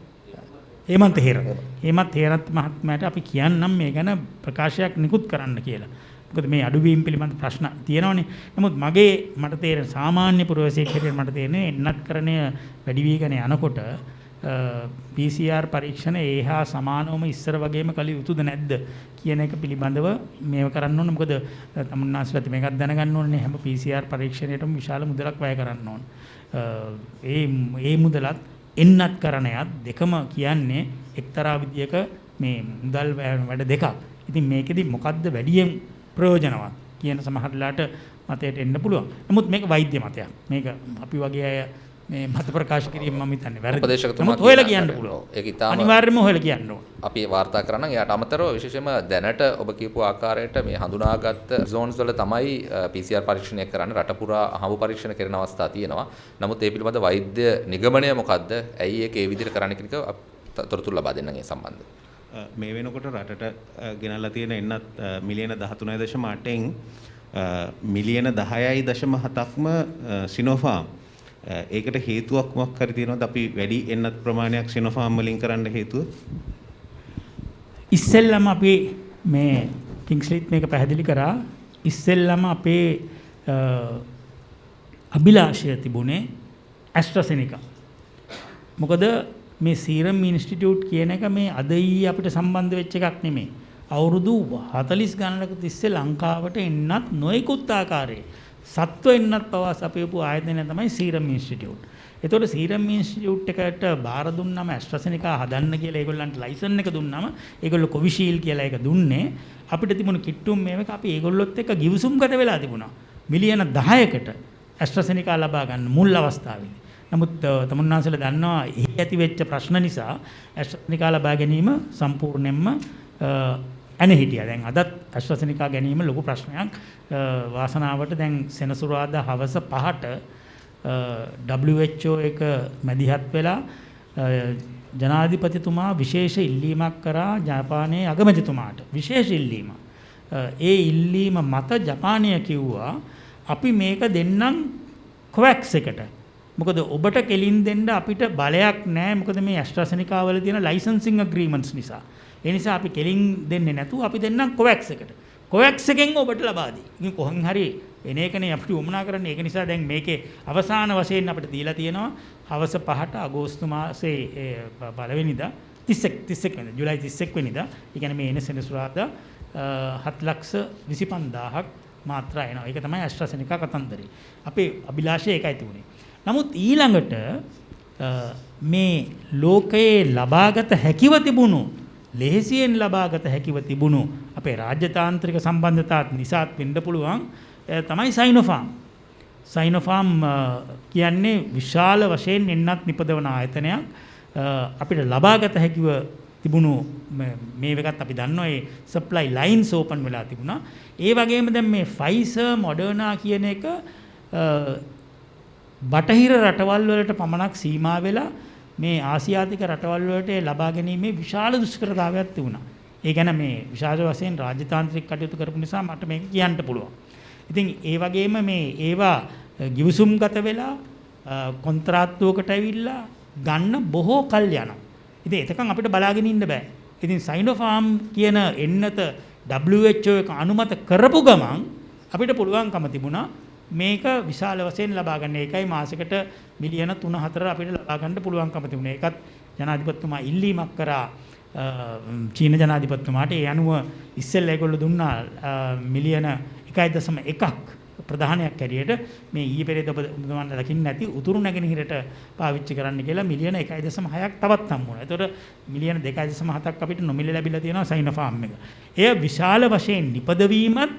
හේමන්ත හේරත් මහත්මයාට අපි කියන්නම් මේ ගැන ප්‍රකාශයක් නිකුත් කරන්න කියලා. මොකද මේ අඩුවීම් පිළිබඳ ප්‍රශ්න තියෙනවනේ. නමුත් මට තේරෙන සාමාන්‍ය පුරවැසියෙක් හැටියට මට තේරෙන්නේ එන්නත්කරණය වැඩි වීගෙන යනකොට PCR පරීක්ෂණ ඒහා සමානවම ඉස්සර වගේම කළ යුතුද නැද්ද කියන එක පිළිබඳව මේව කරන්න ඕන. මොකද තමුන්නාස්ලත් මේකත් දැනගන්න ඕනේ හැම PCR පරීක්ෂණයකටම විශාල මුදලක් වැය කරන්න ඕන. ඒ මුදලත් එන්නත්කරණයත් දෙකම කියන්නේ එක්තරා විදියක මේ මුදල් වැඩ දෙකක්. ඉතින් මේකෙදි මොකද්ද වැඩියෙන් ප්‍රයෝජනවත් කියන සමහරලාට මතයට එන්න පුළුවන්. නමුත් මේක වෛද්‍ය මතයක්. මේක අපි වගේ අය මේ මත ප්‍රකාශ කිරීම මම හිතන්නේ වැරදි. උපදේශකතුමා හොයලා කියන්න පුළුවන්. ඒක ඉතාලම අනිවාර්යයෙන්ම හොයලා කියන්න ඕන. අපි වාර්තා කරා නම් එයාට අමතරව විශේෂයෙන්ම දැනට ඔබ කියපු ආකාරයට මේ හඳුනාගත් zones වල තමයි PCR පරීක්ෂණය කරන්න රට පුරා හමු පරීක්ෂණ කරන අවස්ථා තියෙනවා. නමුත් ඒ පිළිබඳ වෛද්‍ය නිගමනය මොකද්ද? ඇයි ඒක ඒ විදිහට කරන්න කියන එක තොරතුරු ලබා දෙන්නම් ඒ සම්බන්ධව. මේ වෙනකොට රටට ගෙනල්ලා තියෙන එන්නත් මිලියන 13.8න් මිලියන 10.7ක්ම සිනෝෆාම්. ඒකට හේතුවක් මොකක් හරි තියෙනවද? අපි වැඩි එන්නත් ප්‍රමාණයක් සිනෝෆාම් වලින් කරන්න හේතුව? ඉස්සෙල්ලම අපි මේ කිංස්ලිත් මේක පැහැදිලි කරා. ඉස්සෙල්ලම අපේ අභිලාෂය තිබුණේ ඇස්ට්‍රාසෙනිකා. මොකද මේ සීරම් ඉන්ස්ටිටියුට් කියන එක මේ අද ඊයේ අපිට සම්බන්ධ වෙච්ච එකක් නෙමෙයි. අවුරුදු 40 ගණනක තිස්සේ ලංකාවට එන්නත් නොයෙකුත් ආකාරයේ සත්ව එන්නත් පවා සපයපු ආයතනය තමයි සීරම් ඉන්ස්ටිටියුට්. ඒතකොට සීරම් ඉන්ස්ටිටියුට් එකට බාර දුන්නම ඇස්ට්‍රාසෙනිකා හදන්න කියලා ඒගොල්ලන්ට ලයිසන් එක දුන්නම ඒගොල්ලෝ කොවිෂීල්ඩ් කියලා එක දුන්නේ. අපිට තිබුණු කිට්ටුම් මේක අපි ඒගොල්ලොත් එක්ක ගිවිසුම්ගත වෙලා තිබුණා. මිලියන 10කට ඇස්ට්‍රාසෙනිකා ලබා ගන්න මුල් අවස්ථාවේදී. නමුත් තමුන්නාන්සලා දන්නවා එහි ඇති වෙච්ච ප්‍රශ්න නිසා ඇස්ට්‍රාසෙනිකා ලබා ගැනීම සම්පූර්ණයෙන්ම ඇන හිටියා. දැන් අදත් ඇස්ට්‍රාසෙනිකා ගැනීම ලොකු ප්‍රශ්නයක්. වාසනාවට දැන් සෙනසුරාදා හවස 5ට WHO එක මැදිහත් වෙලා ජනාධිපතිතුමා විශේෂ ඉල්ලීමක් කරා ජපානයේ අගමැතිතුමාට. විශේෂ ඉල්ලීමක්. ඒ ඉල්ලීම මත ජපානය කිව්වා අපි මේක දෙන්නම් කොවැක්ස් එකට. මොකද ඔබට කෙලින් දෙන්න අපිට බලයක් නැහැ. මොකද මේ ඇස්ට්‍රාසෙනිකා වල තියෙන ලයිසන්සිං ඇග්‍රීමන්ට්ස් නිසා. ඒ නිසා අපි කෙලින් දෙන්නේ නැතුව අපි දෙන්නම් කොවැක්ස් එකට. කොවැක්ස් එකෙන් ඔබට ලබා දී. ඉතින් කොහෙන් හරි එන එකනේ අපිට උමනා කරන්නේ. ඒක නිසා දැන් මේකේ අවසාන වශයෙන් අපිට දීලා තියෙනවා හවස 5ට අගෝස්තු මාසේ පළවෙනිදා 31 වෙනිදා ජූලයි 31 වෙනිදා. ඒ කියන්නේ මේ එන සෙනසුරාදා 7,25,000ක් මාත්‍රා එනවා. ඒක තමයි ඇස්ට්‍රාසෙනිකා කතන්දරේ. අපේ අභිලාෂය ඒකයි තිබුණේ. නමුත් ඊළඟට මේ ලෝකයේ ලබාගත හැකිව තිබුණු ලෙහෙසියෙන් ලබාගත හැකිව තිබුණු අපේ රාජ්‍යතාන්ත්‍රික සම්බන්ධතාත් නිසාත් වෙන්න පුළුවන් තමයි සයිනෝෆාම්. සයිනෝෆාම් කියන්නේ විශාල වශයෙන් එන්නත් නිපදවන ආයතනයක්. අපිට ලබාගත හැකිව තිබුණු මේ වගත් අපි දන්නවා ඒ සප්ලයි ලයින්ස් ඕපන් වෙලා තිබුණා. ඒ වගේම දැන් මේ ෆයිසර් මොඩර්නා කියන එක බටහිර රටවල් වලට පමණක් සීමා වෙලා මේ ආසියාතික රටවල් වලට ලබා ගැනීමේ විශාල දුෂ්කරතාවයක් තිබුණා. ඒ ගැන මේ විශාල වශයෙන් රාජ්‍යතාන්ත්‍රික කටයුතු කරපු නිසා මට මේක කියන්න පුළුවන්. ඉතින් ඒ වගේම මේ ඒවා ගිවිසුම්ගත වෙලා කොන්ත්‍රාත්තුවකට ඇවිල්ලා ගන්න බොහෝ කල් යනවා. ඉතින් එතකන් අපිට බලාගෙන ඉන්න බෑ. ඉතින් සයිනෝෆාම් කියන එන්නත WHO එක අනුමත කරපු ගමන් අපිට පුළුවන්කම තිබුණා මේක විශාල වශයෙන් ලබා ගන්න. ඒකයි මාසෙකට මිලියන 3-4 අපිට ලබා ගන්න පුළුවන්කම තිබුණේ. ඒකත් ජනාධිපතිතුමා ඉල්ලීමක් කරා චීන ජනාධිපතිතුමාට. ඒ අනුව ඉස්සෙල්ලා ඒගොල්ලෝ දුන්නා මිලියන 1.1ක් ප්‍රධානයක් හැටියට මේ ඊයේ පෙරේද ඔබතුමාලා දකින්න නැති උතුරු නැගෙනහිරට පාවිච්චි කරන්න කියලා මිලියන 1.6ක් තවත් හම්බුණා. ඒතකොට මිලියන 2.7ක් අපිට නොමිලේ ලැබිලා තියෙනවා සයිනෝෆාම් එක. එය විශාල වශයෙන් නිපදවීමත්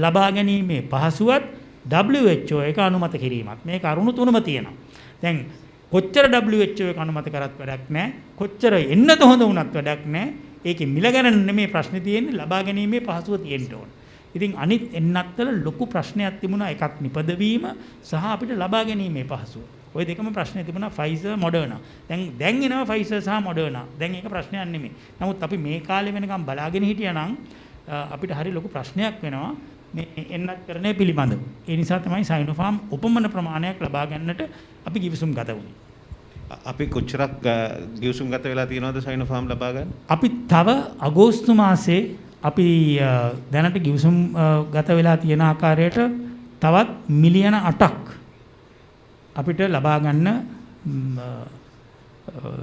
ලබා ගැනීමේ පහසුවත් WHO එක අනුමත කිරීමත් මේ කරුණු තුනම තියෙනවා. දැන් කොච්චර WHO එක අනුමත කරත් වැඩක් නැහැ. කොච්චර එන්නත හොඳ වුණත් වැඩක් නැහැ. ඒකේ මිල ගැන නෙමේ ප්‍රශ්නේ තියෙන්නේ, ලබා ගැනීමේ පහසුව තියෙන්න ඕන. ඉතින් අනිත් එන්නත්වල ලොකු ප්‍රශ්නයක් තිබුණා. එකක් නිපදවීම සහ අපිට ලබා ගැනීමේ පහසුව. ওই දෙකම ප්‍රශ්නේ තිබුණා ෆයිසර් මොඩර්නා. දැන් එනවා ෆයිසර් සහ මොඩර්නා. දැන් ඒක ප්‍රශ්නයක් නෙමෙයි. නමුත් අපි මේ කාලේ වෙනකම් බලාගෙන හිටියානම් අපිට හරි ලොකු ප්‍රශ්නයක් වෙනවා මේ එන්නත් කරන්නේ පිළිබඳව. ඒ නිසා තමයි සයිනෝෆාම් උපමන ප්‍රමාණයක් ලබා ගන්නට අපි ගිවිසුම් ගත වුණේ. අපි කොච්චරක් ගිවිසුම් ගත වෙලා තියෙනවද සයිනෝෆාම් ලබා ගන්න? අපි තව අගෝස්තු මාසේ අපි දැනට ගිවිසුම් ගත වෙලා තියෙන ආකාරයට තවත් මිලියන 8ක් අපිට ලබා ගන්න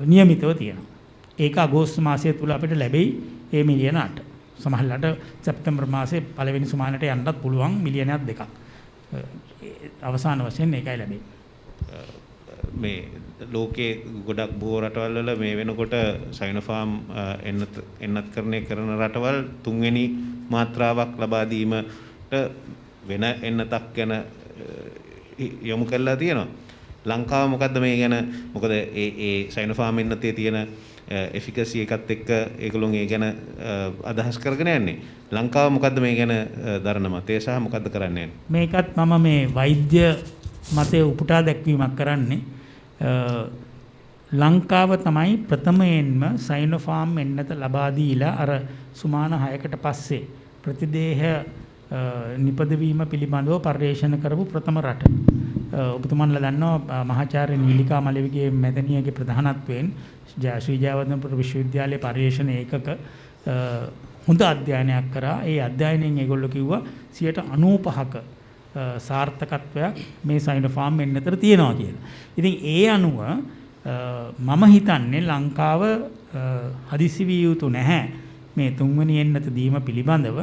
නියමිතව තියෙනවා. ඒක අගෝස්තු මාසය තුල අපිට ලැබෙයි මේ මිලියන 8. සමහරවිට සැප්තැම්බර් මාසේ පළවෙනි සුමානට යන්නත් පුළුවන් මිලියනයක් දෙකක්. අවසාන වශයෙන් ඒකයි ලැබෙන්නේ. මේ ලෝකයේ ගොඩක් බොහෝ රටවල් වල මේ වෙනකොට සයිනෝෆාම් එන්නත්කරණය කරන රටවල් තුන්වෙනි මාත්‍රාවක් ලබා දීමට වෙන එන්නතක් ගැන යොමු කරලා තියෙනවා. ලංකාව මොකද්ද මේ ගැන? මොකද ඒ සයිනෝෆාම් එන්නතේ තියෙන එෆිකසි එකත් එක්ක ඒගොල්ලෝ ඒ ගැන අදහස් කරගෙන යන්නේ. ලංකාව මොකද්ද මේ ගැන දරන මතය සහ මොකද්ද කරන්නේ? මේකත් මම මේ වෛද්‍ය මතය උපුටා දැක්වීමක් කරන්නේ. ලංකාව තමයි ප්‍රථමයෙන්ම සයිනෝෆාම් එන්නත ලබා දීලා අර සුමාන 6කට පස්සේ ප්‍රතිදේහ නිපදවීම පිළිබඳව පර්යේෂණ කරපු ප්‍රථම රට. ඔබතුමන්ලා දන්නවා මහාචාර්ය නීලිකා මලවිගේ මැදණියගේ ප්‍රධානත්වයෙන් ශ්‍රී ජයවර්ධනපුර විශ්වවිද්‍යාලයේ පර්යේෂණ ඒකක හොඳ අධ්‍යයනයක් කරා. ඒ අධ්‍යයනයෙන් ඒගොල්ලෝ කිව්වා 95%ක සාර්ථකත්වයක් මේ සයිනෝෆාම් එන්නතර තියෙනවා කියලා. ඉතින් ඒ අනුව මම හිතන්නේ ලංකාව හදිසි විය යුතු නැහැ මේ තුන්වෙනි එන්නත දීම පිළිබඳව.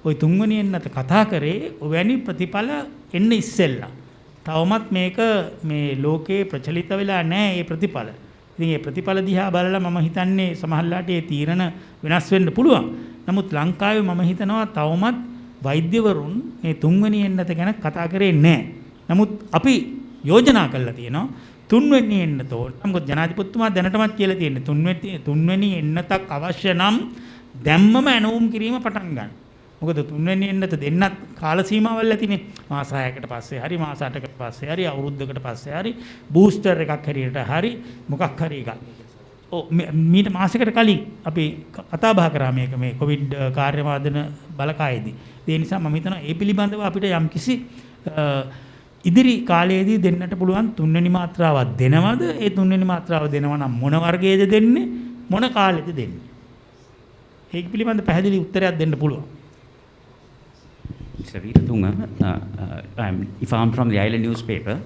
ওই තුන්වෙනි එන්නත කතා කරේ ඔවැනි ප්‍රතිඵල එන්න ඉස්සෙල්ලා. තවමත් මේක මේ ලෝකේ ප්‍රචලිත වෙලා නැහැ මේ ප්‍රතිඵල. ඉතින් මේ ප්‍රතිඵල දිහා බලලා මම හිතන්නේ සමහරලාට මේ තීරණ වෙනස් වෙන්න පුළුවන්. නමුත් ලංකාවේ මම හිතනවා තවමත් වෛද්‍යවරුන් මේ තුන්වෙනි එන්නත ගැන කතා කරේ නැහැ. නමුත් අපි යෝජනා කරලා තියෙනවා තුන්වෙනි එන්නත ඕන. මොකද ජනාධිපතිතුමා දැනටමත් කියලා තියෙන්නේ තුන්වෙනි එන්නතක් අවශ්‍ය නම් දැම්මම ඇනවුම් කිරීම පටන් ගන්න. මොකද තුන්වෙනි එන්නත දෙන්නත් කාල සීමාවල් ඇතිනේ. මාස 6කට පස්සේ හරි මාස 8කට පස්සේ හරි අවුරුද්දකට පස්සේ හරි බූස්ටර් එකක් හැටියට හරි මොකක් හරි එකක්. මීට මාසයකට කලින් අපි කතා බහ කරා මේක මේ කොවිඩ් කාර්යවාදන බලකායේදී. ඒ නිසා මම හිතනවා ඒ පිළිබඳව අපිට යම්කිසි ඉදිරි කාලයේදී දෙන්නට පුළුවන් තුන්වෙනි මාත්‍රාවක් දෙනවද? ඒ තුන්වෙනි මාත්‍රාව දෙනවා නම් මොන වර්ගයේද දෙන්නේ? මොන කාලෙද දෙන්නේ? ඒක පිළිබඳ පැහැදිලි උත්තරයක් දෙන්න පුළුවන්. Mr. Veeratunga, if I'm from the Island newspaper,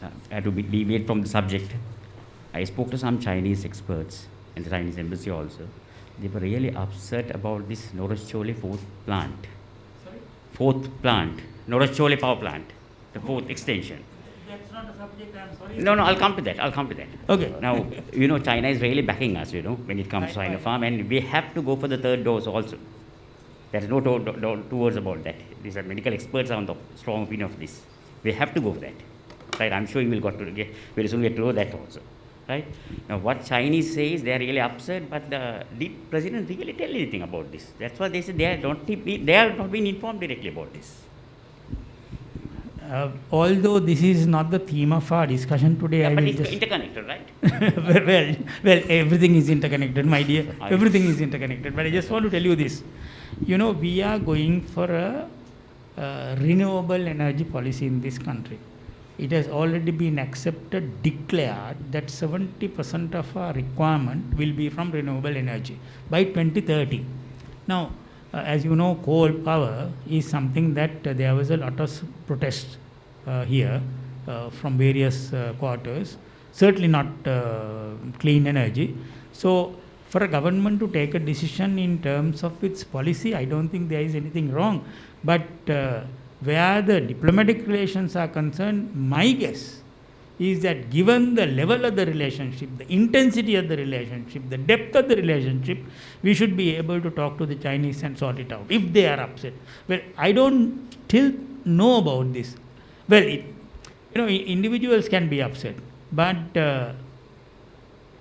I had to deviate from the subject. I spoke to some Chinese experts in the Chinese embassy also. They were really upset about this Norachole fourth plant. Sorry? Fourth plant, Norachole power plant, the fourth extension. That's not a subject, I'm sorry. No, I'll come to that. Okay. Now, China is really backing us, when it comes to Sinopharm, and we have to go for the third dose also. There is no two words about that. These are medical experts on the strong opinion of this. We have to go for that. Right? I'm sure you will very soon get to know that also. Right? Now, what Chinese says, they are really upset, but did President really tell anything about this? That's why they said they have not been informed directly about this. Although this is not the theme of our discussion today, Yeah, I but will it's just... interconnected, right? well, everything is interconnected, my dear. Everything is interconnected. But I just want to tell you this. We are going for a renewable energy policy in this country. It has already been accepted, declared that 70% of our requirement will be from renewable energy by 2030. Now, as you know, coal power is something that there was a lot of protest here from various quarters, certainly not clean energy. So, for a government to take a decision in terms of its policy, I don't think there is anything wrong. But where the diplomatic relations are concerned, my guess is that given the level of the relationship, the intensity of the relationship, the depth of the relationship, we should be able to talk to the Chinese and sort it out if they are upset. Well, I don't still know about this. Well, individuals can be upset, but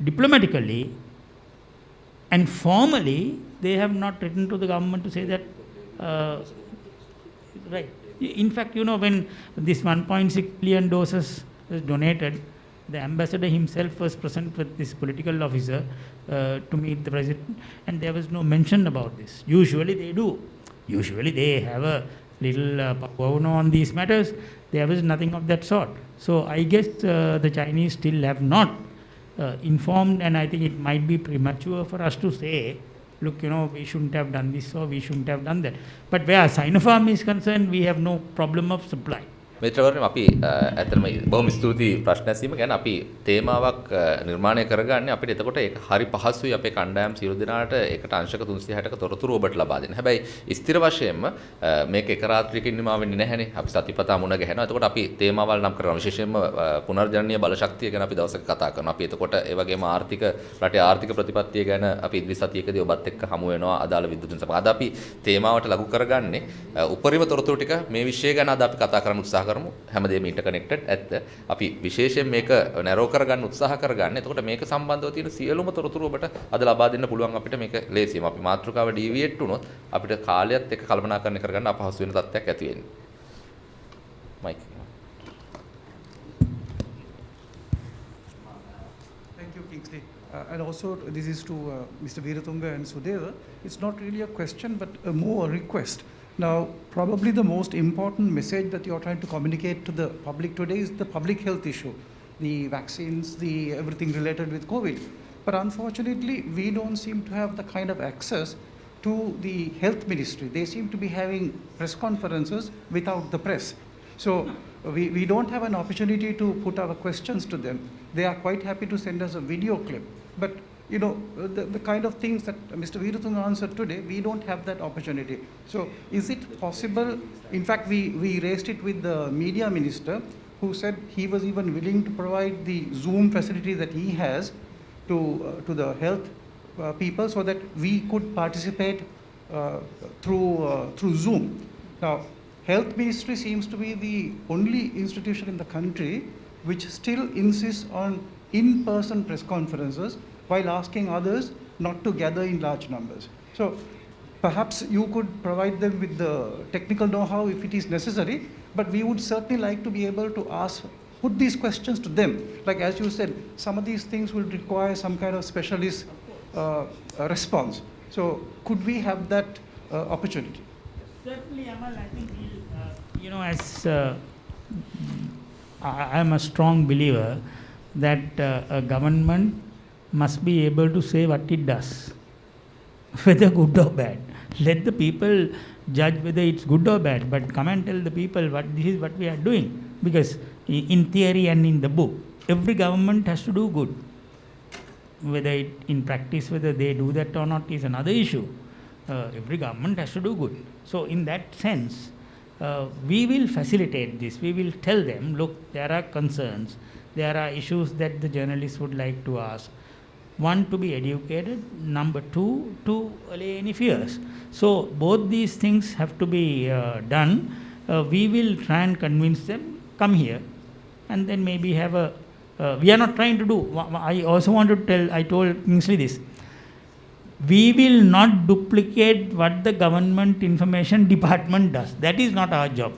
diplomatically and formally, they have not written to the government to say that, right. In fact, when this 1.6 billion doses was donated, the ambassador himself was present with this political officer to meet the president, and there was no mention about this. Usually they do. Usually they have a little powwow on these matters. There was nothing of that sort. So I guess the Chinese still have not informed, and I think it might be premature for us to say, look, we shouldn't have done this or we shouldn't have done that. But where Sinopharm is concerned, we have no problem of supply. මිත්‍රවරුනි අපි ඇත්තටම බොහොම ස්තුතියි ප්‍රශ්න ඇසීම ගැන අපි තේමාවක් නිර්මාණය කරගන්නේ අපිට එතකොට ඒක හරි පහසුයි අපේ කණ්ඩායම් සියලු දෙනාට ඒකට අංශක 360ක තොරතුරු ඔබට ලබා දෙන්න. හැබැයි ස්ථිර වශයෙන්ම මේක එක රාත්‍රියකින් නිමා වෙන්නේ නැහැනේ. අපි සතිපතා මුණ ගැහෙනවා. එතකොට අපි තේමාවල් නම් කරනවා. විශේෂයෙන්ම පුනර්ජනනීය බලශක්තිය ගැන අපි දවසක කතා කරනවා. අපි එතකොට ඒ වගේම රටේ ආර්ථික ප්‍රතිපත්තිය ගැන අපි ඉදිරි සතියකදී ඔබත් එක්ක හමු වෙනවා අදාළ විද්‍යුත් සභාව. අද අපි තේමාවට ලඝු කරගන්නේ උපරිම තොරතුරු ටික මේ විෂය ගැන අද අපි කතා කරන්න උත්සාහ කරමු. හැමදේම ඉන්ටර්කනෙක්ටඩ් ඇත්ත. අපි විශේෂයෙන් මේක නැරෝ කරගන්න උත්සාහ කරගන්න. එතකොට මේක සම්බන්ධව තියෙන සියලුම තොරතුරු ඔබට අද ලබා දෙන්න පුළුවන් අපිට මේක ලේසියෙම. අපි මාතෘකාව ඩීවියේට් වුණොත් අපිට කාලයත් එක්ක කළමනාකරණය කරගන්න අපහසු වෙන තත්ත්වයක් ඇති වෙන්නේ. Mic. Thank you, Kingsley. And also, this is to Mr. Veeratunga and Sudhir. It's not really a question, but more a request. Now, probably the most important message that you're trying to communicate to the public today is the public health issue, the vaccines, the everything related with COVID. But unfortunately, we don't seem to have the kind of access to the health ministry. They seem to be having press conferences without the press. So we don't have an opportunity to put our questions to them. They are quite happy to send us a video clip. But the kind of things that Mr. Veeratunga answered today, we don't have that opportunity. So is it possible, in fact, we raised it with the media minister, who said he was even willing to provide the Zoom facility that he has to the health people so that we could participate through Zoom. Now, health ministry seems to be the only institution in the country which still insists on in-person press conferences while asking others not to gather in large numbers. So perhaps you could provide them with the technical know-how if it is necessary, but we would certainly like to be able to put these questions to them. Like as you said, some of these things will require some kind of specialist response. So could we have that opportunity? Certainly, Amal, I think as I am a strong believer that a government must be able to say what it does, whether good or bad. Let the people judge whether it's good or bad, but come and tell the people what this is what we are doing. Because in theory and in the book, every government has to do good. Whether in practice, whether they do that or not is another issue. Every government has to do good. So in that sense, we will facilitate this. We will tell them, look, there are concerns. There are issues that the journalists would like to ask. One, to be educated. Number two, to allay any fears. So both these things have to be done. We will try and convince them, come here, and then maybe have a... we are not trying to do... I also want to tell, I told Kingsley this. We will not duplicate what the government information department does. That is not our job.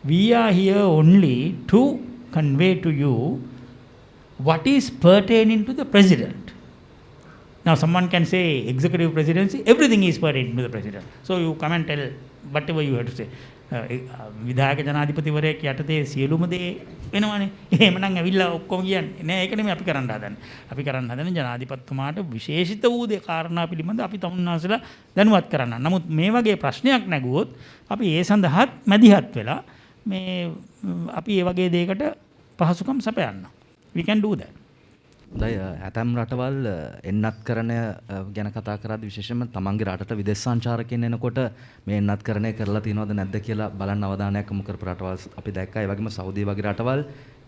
We are here only to convey to you what is pertaining to the president. Now someone can say executive presidency, everything is pertaining to the president. So you come and tell whatever you have to say. විධායක ජනාධිපතිවරයෙක් යටතේ සියලුම දේ වෙනවනේ. එහෙමනම් ඇවිල්ලා ඔක්කොම කියන්නේ නෑ. ඒක නෙමෙයි අපි කරන්න හදන්නේ. අපි කරන්න හදන්නේ ජනාධිපතිතුමාට විශේෂිත වූ දේ කාරණා පිළිබඳ අපි තමුන්නාසලා දැනුවත් කරන්න. නමුත් මේ වගේ ප්‍රශ්නයක් නැගුවොත් අපි ඒ සඳහාත් මැදිහත් වෙලා මේ අපි ඒ වගේ දෙයකට පහසුකම් සපයන්න. We can do that. දැන් ඇතම් රටවල් එන්නත්කරණය ගැන කතා කරද්දී විශේෂයෙන්ම තමන්ගේ රටට විදේශ සංචාරකයන් එනකොට මේ එන්නත්කරණය කරලා තියෙනවද නැද්ද කියලා බලන්න අවධානයක් යොමු කරපු රටවල් අපි දැක්කා. ඒ වගේම සෞදිය වගේ රටවල්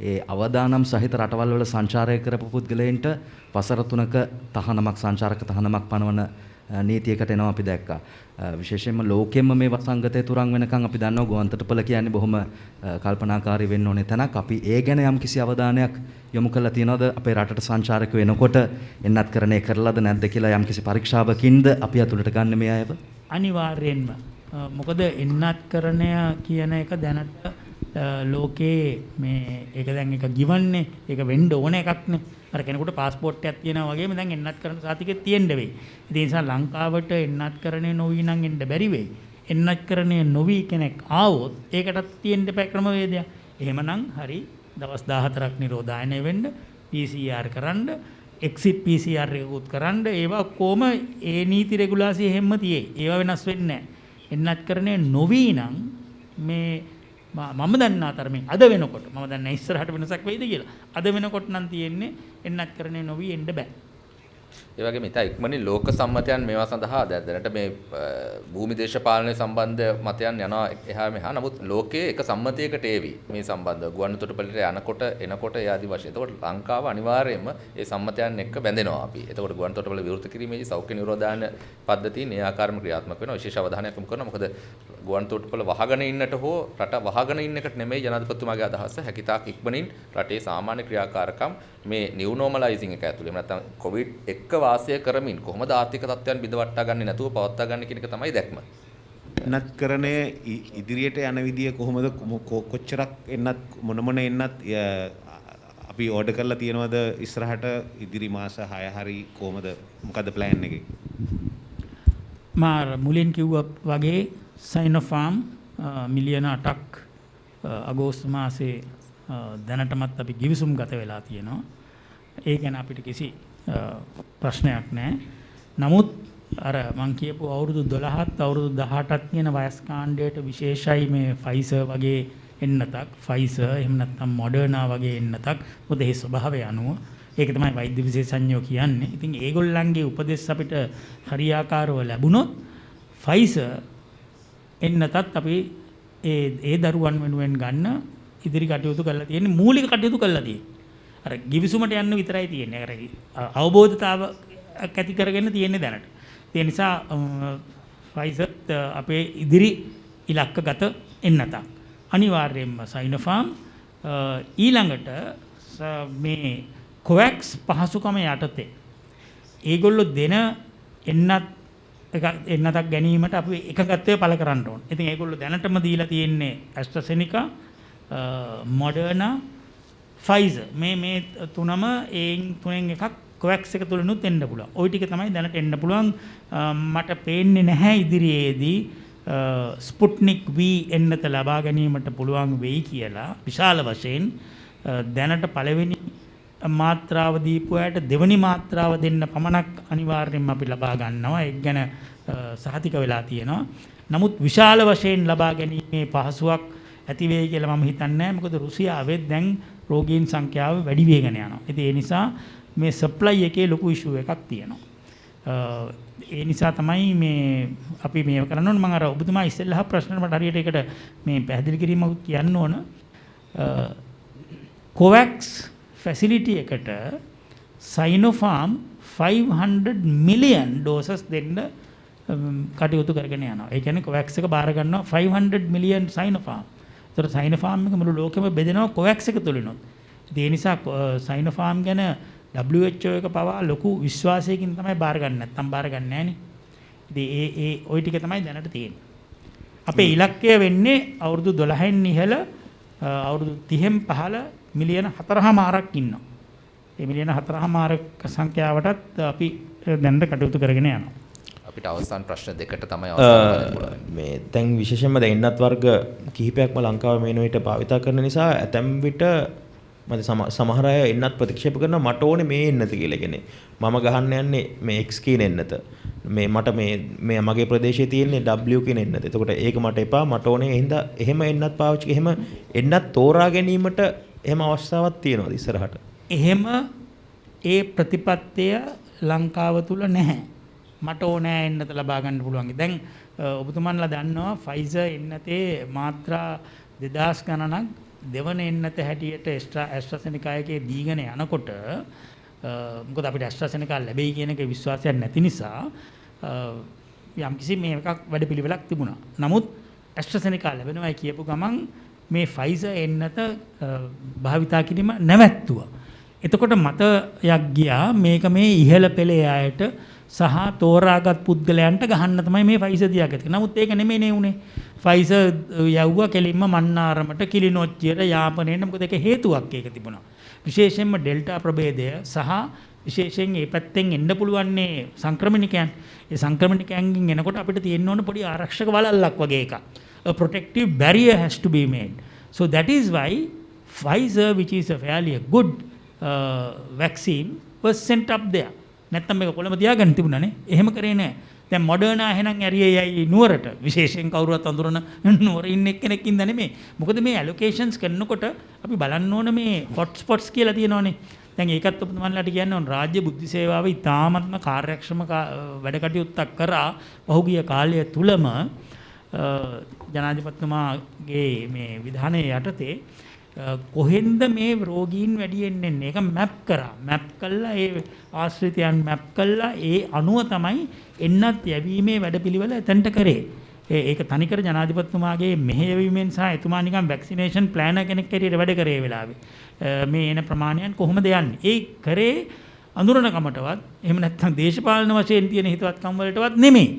ඒ අවදානම් සහිත රටවල් වල සංචාරය කරපු පුද්ගලයන්ට වසර 3ක තහනමක් සංචාරක තහනමක් පනවන නීතියකට එනවා අපි දැක්කා. විශේෂයෙන්ම ලෝකෙම මේ වසංගතය තුරන් වෙනකන් අපි දන්නවා ගුවන්තොටුපළ කියන්නේ බොහොම කල්පනාකාරී වෙන්න ඕනේ තැනක්. අපි ඒ ගැන යම් කිසි අවධානයක් යොමු කරලා තියෙනවද අපේ රටට සංචාරකයෝ එනකොට එන්නත්කරණය කරලාද නැද්ද කියලා යම් කිසි පරීක්ෂාවකින්ද අපි අතුලට ගන්න මේ අයව? අනිවාර්යෙන්ම. මොකද එන්නත්කරණය කියන එක දැනට ලෝකේ මේ ඒක දැන් එක ගිවන්නේ ඒක වෙන්න ඕන එකක් නේ. අර කෙනෙකුට પાස්පෝර්ට් එකක් තියෙනවා වගේම දැන් එන්නත්කරණ සාතිකෙත් තියෙන්න වෙයි. ඒ නිසා ලංකාවට එන්නත්කරණය නොවි නම් එන්න බැරි වෙයි. එන්නත්කරණය නොවි කෙනෙක් ආවොත් ඒකටත් තියෙන්න බෑ ක්‍රමවේදයක්. එහෙමනම් හරි දවස් 14ක් නිරෝධායනය වෙන්න PCR කරන්න එක්සිට් PCR එකකුත් කරන්න ඒවා කොහොම ඒ නීති රෙගුලාසි හැම තියේ. ඒවා වෙනස් වෙන්නේ නැහැ. එන්නත්කරණය නොවි නම් මේ මම දන්නා තරමින් අද වෙනකොට මම දන්නේ ඉස්සරහට වෙනසක් වෙයිද කියලා. අද වෙනකොට නම් තියෙන්නේ එන්නත්කරණය නොවි එන්න බෑ. ඒ වගේම ඉතා ඉක්මනින් ලෝක සම්මතයන් මේවා සඳහා දැනට මේ භූමි දේශපාලනය සම්බන්ධ මතයන් යනවා එහා මෙහා. නමුත් ලෝකයේ එක සම්මතයකට ඒවි මේ සම්බන්ධව ගුවන්තොටුපළට යනකොට එනකොට ඒ ආදි වශයෙන්. එතකොට ලංකාව අනිවාර්යයෙන්ම ඒ සම්මතයන් එක්ක බැඳෙනවා අපි. එතකොට ගුවන්තොටුපළ විවෘත කිරීමේදී සෞඛ්‍ය නිරෝධායන පද්ධතිය ඒ ආකාරම ක්‍රියාත්මක වෙනවා. විශේෂ අවධානයක් යොමු කරනවා. මොකද ගුවන්තොටුපළ වහගෙන ඉන්නට හෝ රට වහගෙන ඉන්න එකට නෙමෙයි ජනාධිපතිතුමාගේ අදහස. හැකිතාක් ඉක්මනින් රටේ සාමාන්‍ය ක්‍රියාකාරකම් මේ නිව් නෝමලයිසිං එක ඇතුළේ නැත්නම් කොවිඩ් එක්ක වාසය කරමින් කොහොමද ආර්ථික තත්ත්වයන් බිඳවට්ටා ගන්නේ නැතුව පවත්වා ගන්න කියන එක තමයි දැක්ම. එන්නත්කරණය ඉදිරියට යන විදිය කොහොමද කොච්චරක් එන්නත් මොන එන්නත් අපි ඕඩර් කරලා තියෙනවද ඉස්සරහට ඉදිරි මාස 6 හරි කොහොමද මොකද්ද ප්ලෑන් එකේ? මාර මුලින් කිව්වා වගේ සයිනෝෆාම් මිලියන 8ක් අගෝස්තු මාසේ දැනටමත් අපි ගිවිසුම් ගත වෙලා තියෙනවා. ඒ ගැන අපිට කිසි ප්‍රශ්නයක් නැහැ. නමුත් අර මං කියපු අවුරුදු 12ත් අවුරුදු 18ත් කියන වයස් කාණ්ඩයට විශේෂයි මේ ෆයිසර් වගේ එන්නතක්, ෆයිසර් එහෙම නැත්නම් මොඩර්නා වගේ එන්නතක්. මොකද ඒ ස්වභාවය අනුව ඒක තමයි වෛද්‍ය විශේෂඥයෝ කියන්නේ. ඉතින් ඒගොල්ලන්ගේ උපදෙස් අපිට හරියාකාරව ලැබුණොත් ෆයිසර් එන්නතත් අපි ඒ දරුවන් වෙනුවෙන් ගන්න ඉදිරි කටයුතු කරලා තියෙන්නේ, මූලික කටයුතු කරලා තියෙන්නේ. අර ගිවිසුමට යන්න විතරයි තියෙන්නේ. අර අවබෝධතාවයක් ඇති කරගෙන තියෙන්නේ දැනට. ඒ නිසා ෆයිසර්ත් අපේ ඉදිරි ඉලක්කගත එන්නතක්. අනිවාර්යයෙන්ම සයිනෝෆාම් ඊළඟට මේ කොවැක්ස් පහසුකම යටතේ ඒගොල්ලෝ දෙන එන්නතක් ගැනීමට අපි එකගත්වය පළ කරන්න ඕන. ඉතින් ඒගොල්ලෝ දැනටම දීලා තියෙන්නේ ඇස්ට්‍රසෙනිකා, මොඩර්නා, ෆයිසර් මේ තුනම තුනෙන් එකක් කොවැක්ස් එක තුලිනුත් එන්න පුළුවන්. ওই ටික තමයි දැනට එන්න පුළුවන්. මට පේන්නේ නැහැ ඉදිරියේදී ස්පුට්නික් V එන්නත ලබා ගැනීමට පුළුවන් වෙයි කියලා විශාල වශයෙන් දැනට පළවෙනි මාත්‍රාව දීපු අයට දෙවෙනි මාත්‍රාව දෙන්න පමණක් අනිවාර්යයෙන්ම අපි ලබා ගන්නවා. ඒක ගැන සහතික වෙලා තියෙනවා. නමුත් විශාල වශයෙන් ලබා ගැනීමේ පහසුවක් ඇති වෙයි කියලා මම හිතන්නේ නැහැ. මොකද රුසියාවේ දැන් රෝගීන් සංඛ්‍යාව වැඩි වෙගෙන යනවා. ඉතින් ඒ නිසා මේ සප්ලයි එකේ ලොකු ඉෂුව එකක් තියෙනවා. ඒ නිසා තමයි මේ අපි මේව කරන්න ඕනේ. මම අර ඔබතුමා ඉස්සෙල්ලා ප්‍රශ්නෙට මට හරියට ඒකට මේ පැහැදිලි කිරීමක් කියන්න ඕන. COVAX ෆැසිලිටි එකට Sinopharm 500 මිලියන් ඩෝසස් දෙන්න කටයුතු කරගෙන යනවා. ඒ කියන්නේ COVAX එක බාර ගන්නවා 500 මිලියන් Sinopharm. ඒතර Sinopharm එක මුළු ලෝකෙම බෙදෙනවා COVAX එක තුලිනුත්. ඒ නිසා Sinopharm ගැන WHO එක පවා ලොකු විශ්වාසයකින් තමයි බාර ගන්න. නැත්තම් බාර ගන්න නැහැ නේ. ඉතින් ওই ටික තමයි දැනට තියෙන්නේ. අපේ ඉලක්කය වෙන්නේ අවුරුදු 12න් ඉහළ අවුරුදු 30න් පහළ මිලියන 4.5ක් ඉන්නවා. ඒ මිලියන 4.5ක සංඛ්‍යාවටත් අපි දැනට කටයුතු කරගෙන යනවා. අපිට අවසාන ප්‍රශ්න දෙකට තමයි අවසාන පුළුවන්. මේ දැන් විශේෂයෙන්ම දැන් එන්නත් වර්ග කිහිපයක්ම ලංකාවේ මේ නොවිට භාවිතා කරන නිසා ඇතැම් විට මම සමහර අය එන්නත් ප්‍රතික්ෂේප කරනවා මට ඕනේ මේ එන්නත කියලා. කියන්නේ මම ගහන්න යන්නේ මේ X කියන එන්නත. මේ මට මේ මගේ ප්‍රදේශයේ තියෙන්නේ W කියන එන්නත. එතකොට ඒක මට එපා. මට ඕනේ හින්දා එහෙම එන්නත් පාවිච්චි එහෙම එන්නත් තෝරා ගැනීමට එහෙම අවස්ථාවක් තියෙනවද ඉස්සරහට? එහෙම ඒ ප්‍රතිපත්තිය ලංකාව තුල නැහැ. මට ඕනෑ එන්නත ලබා ගන්න පුළුවන්. දැන් ඔබතුමන්ලා දන්නවා Pfizer එන්නතේ මාත්‍රා 2000 ගණනක් දෙවන එන්නත හැටියට AstraZeneca එකේ දීගෙන යනකොට මොකද අපිට AstraZeneca ලැබෙයි කියන එක විශ්වාසයක් නැති නිසා යම්කිසි මේකක් වැඩපිළිවෙලක් තිබුණා. නමුත් AstraZeneca ලැබෙනවා කියපු ගමන් මේ Pfizer එන්නත භාවිතා කිරීම නැවැත්තුවා. එතකොට මතයක් ගියා මේක මේ ඉහළ පෙළේ අයට සහ තෝරාගත් පුද්ගලයන්ට ගහන්න තමයි මේ Pfizer දියාගත්තේ. නමුත් ඒක නෙමෙයිනේ උනේ. Pfizer යවුවා කෙලින්ම මන්නාරමට කිලිනොච්චියට යාපනයේට මොකද ඒක හේතුවක් ඒක තිබුණා. විශේෂයෙන්ම ඩෙල්ටා ප්‍රභේදය සහ විශේෂයෙන් මේ පැත්තෙන් එන්න පුළුවන්නේ සංක්‍රමණිකයන්. ඒ සංක්‍රමණිකයන්ගෙන් එනකොට අපිට තියෙන්න ඕන පොඩි ආරක්ෂක වලල්ලක් වගේ එකක්. A protective barrier has to be made. So that is why Pfizer, which is a fairly good vaccine, was sent up there. නැත්තම් මේක කොළඹ තියාගන්න තිබුණානේ. එහෙම කරේ නැහැ. දැන් මොඩර්නා එහෙනම් ඇරියයි නුවරට විශේෂයෙන් කවුරුවත් අඳුරන නුවර ඉන්න එක්කෙනෙක් ඉඳ නෙමෙයි. මොකද මේ ඇලොකේෂන්ස් කරනකොට අපි බලන්න ඕන මේ හොට් ස්පොට්ස් කියලා තියෙනවානේ. දැන් ඒකත් ඔබතුමන්ලාට කියන්න ඕන රාජ්‍ය බුද්ධි සේවාව ඉතාමත්ම කාර්යක්ෂම වැඩ කටයුත්තක් කරා පහුගිය කාලය තුලම ජනාධිපතිතුමාගේ මේ විධානයේ යටතේ කොහෙන්ද මේ රෝගීන් වැඩියෙන් එන්නේ? ඒක මැප් කරා. මැප් කළා ඒ ආශ්‍රිතයන් මැප් කළා ඒ අනුව තමයි එන්නත් යැවීමේ වැඩපිළිවෙල එතනට කරේ. ඒක තනිකර ජනාධිපතිතුමාගේ මෙහෙයවීමෙන් සහ එතුමා නිකන් වැක්සිනේෂන් ප්ලෑනර් කෙනෙක් හැටියට වැඩ කරේ වෙලාවේ. මේ එන ප්‍රමාණයන් කොහොමද යන්නේ? ඒ කරේ අඳුරනකමටවත් එහෙම නැත්නම් දේශපාලන වශයෙන් තියෙන හිතවත්කම් වලටවත් නෙමෙයි.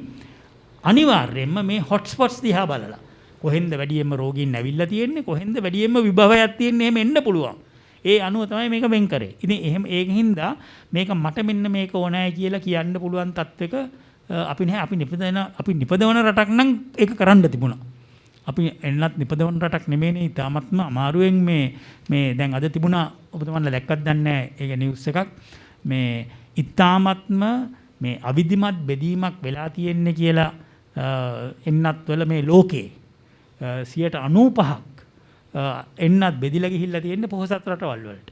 අනිවාර්යයෙන්ම මේ හොට් ස්පොට්ස් දිහා බලලා කොහෙන්ද වැඩියෙන්ම රෝගීන් ඇවිල්ලා තියෙන්නේ කොහෙන්ද වැඩියෙන්ම විභවයක් තියෙන්නේ එහෙම එන්න පුළුවන්. ඒ අනුව තමයි මේක වෙන් කරේ. ඉතින් එහෙම ඒකින්ද මේක මට මෙන්න මේක ඕනෑ කියලා කියන්න පුළුවන් තත්වයක අපි නැහැ. අපි නිපදවන රටක් නම් ඒක කරන්න තිබුණා. අපි එන්නත් නිපදවන රටක් නෙමෙයිනේ. තාමත්ම අමාරුවෙන් මේ දැන් අද තිබුණා ඔබතුමන්ලා දැක්කත් දන්නේ නැහැ. ඒක නිවුස් එකක්. මේ ඉතාමත්ම මේ අවිධිමත් බෙදීමක් වෙලා තියෙන්නේ කියලා එන්නත් වල මේ ලෝකේ 95ක් එන්නත් බෙදිලා ගිහිල්ලා තියෙන්නේ පොහොසත් රටවල් වලට.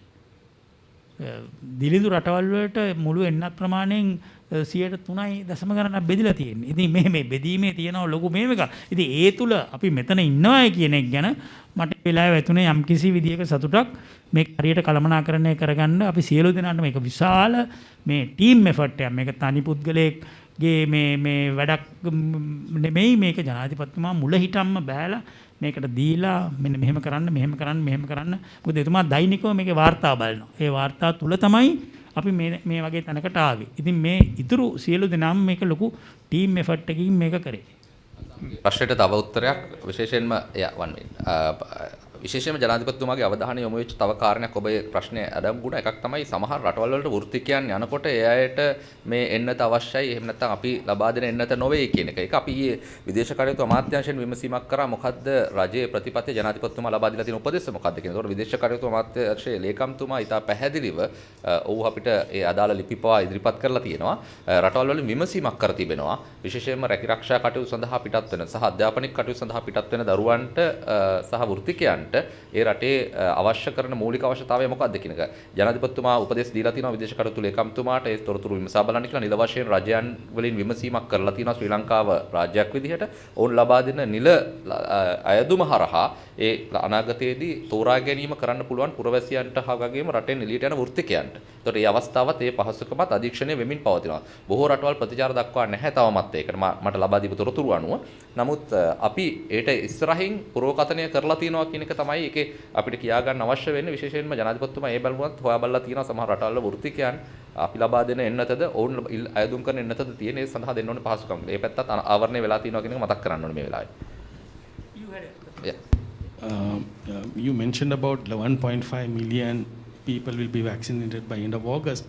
දිලිඳු රටවල් වලට මුළු එන්නත් ප්‍රමාණයෙන් 3.0 ගණනක් බෙදිලා තියෙන්නේ. ඉතින් මේ බෙදීමේ තියෙන ලොකු මේක. ඉතින් ඒ තුල අපි මෙතන ඉන්නවා කියන එක ගැන මට වෙලාව ඇතුනේ යම්කිසි විදියක සතුටක් මේක හරියට කළමනාකරණය කරගන්න අපි සියලු දෙනාට මේක විශාල මේ ටීම් එෆර්ට් එකක්. මේක තනි පුද්ගලයෙක්ගේ මේ වැඩක් නෙමෙයි. මේක ජනාධිපතිතුමා මුල හිටම්ම බෑලා මේකට දීලා මෙන්න මෙහෙම කරන්න. මොකද එතුමා දෛනිකව මේකේ වාර්තා බලනවා. ඒ වාර්තා තුල තමයි අපි මේ වගේ තැනකට ආවේ. ඉතින් මේ ඉතුරු සියලු දෙනාම මේක ලොකු ටීම් එෆර්ට් එකකින් මේක කරේ. ප්‍රශ්නෙට තව උත්තරයක් විශේෂයෙන්ම විශේෂයෙන්ම ජනාධිපතිතුමාගේ අවධානය යොමු වෙච්ච තව කාරණයක් ඔබේ ප්‍රශ්නේ අඩංගුණ එකක් තමයි සමහර රටවල් වලට වෘත්තිකයන් යනකොට ඒ අයට මේ එන්නත අවශ්‍යයි එහෙම නැත්නම් අපි ලබා දෙන එන්නත නොවේ කියන එක. ඒක අපි ඊයේ විදේශ කටයුතු අමාත්‍යාංශයෙන් විමසීමක් කරා මොකද්ද රජයේ ප්‍රතිපත්තිය ජනාධිපතිතුමා ලබා දීලා තියෙන උපදෙස් මොකක්ද කියන. ඒතකොට විදේශ කටයුතු අමාත්‍යාංශයේ ලේකම්තුමා ඉතා පැහැදිලිව ඔව් අපිට ඒ අදාළ ලිපි පවා ඉදිරිපත් කරලා තියෙනවා. රටවල් වලින් විමසීමක් කර තිබෙනවා. විශේෂයෙන්ම රැකිරක්ෂා කටයුතු සඳහා පිටත් වෙන සහ අධ්‍යාපනික කටයුතු සඳහා පිටත් වෙන දරුවන්ට සහ වෘත්තිකයන්ට ඒ රටේ අවශ්‍ය කරන මූලික අවශ්‍යතාවය මොකක්ද කියන එක ජනාධිපතිතුමා උපදෙස් දීලා තියෙනවා විදේශ කටයුතු ලේකම්තුමාට ඒ තොරතුරු විමසා බලන්න කියලා නිල වශයෙන් රජයන් වලින් විමසීමක් කරලා තියෙනවා ශ්‍රී ලංකාව රාජ්‍යයක් විදිහට ඔවුන් ලබා දෙන නිල අයදුම හරහා ඒ අනාගතයේදී තෝරා ගැනීම කරන්න පුළුවන් පුරවැසියන්ට හා වගේම රටෙන් එළියට යන වෘත්තිකයන්ට. ඒතකොට මේ අවස්ථාවත් ඒ පහසුකමත් අධීක්ෂණය වෙමින් පවතිනවා. බොහෝ රටවල් ප්‍රතිචාර දක්වා නැහැ තවමත් ඒකට මට ලබා දීපු තොරතුරු අනුව. නමුත් අපි ඒට ඉස්සරහින් පුරවකථනය කරලා තියෙනවා කියන එක තමයි ඒකේ අපිට කියා ගන්න අවශ්‍ය වෙන්නේ. විශේෂයෙන්ම ජනාධිපතිතුමා ඒ බලමුවත් හොයා බලලා තියෙනවා සමහර රටවල වෘත්තිකයන් අපි ලබා දෙන එන්නතද ඔවුන් අයදුම් කරන එන්නතද තියෙන ඒ සඳහා දෙන්න ඕනේ පහසුකම්. ඒ පැත්තත් ආවරණය වෙලා තියෙනවා කියන එක මතක් කරන්න ඕනේ මේ වෙලාවේ. You mentioned about 1.5 million people will be vaccinated by end of August.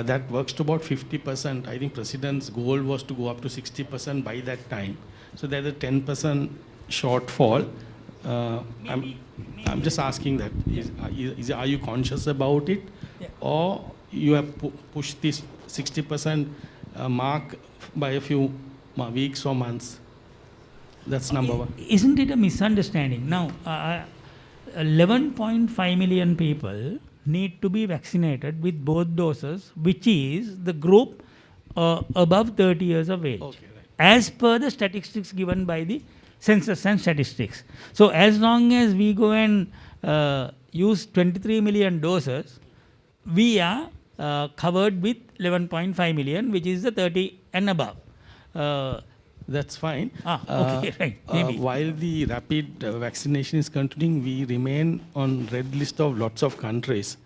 That works to about 50%. I think President's goal was to go up to 60% by that time. So there's a 10% shortfall. I'm just asking that. Are you conscious about it? Or you have pushed this 60% mark by a few weeks or months? That's number one. Isn't it a misunderstanding? Now, 11.5 million people need to be vaccinated with both doses, which is the group above 30 years of age, Okay, right. as per the statistics given by the census and statistics. So, as long as we go and use 23 million doses, we are covered with 11.5 million, which is the 30 and above. That's fine. Okay, right. Maybe. While the rapid vaccination is continuing, we remain on red list of lots of countries.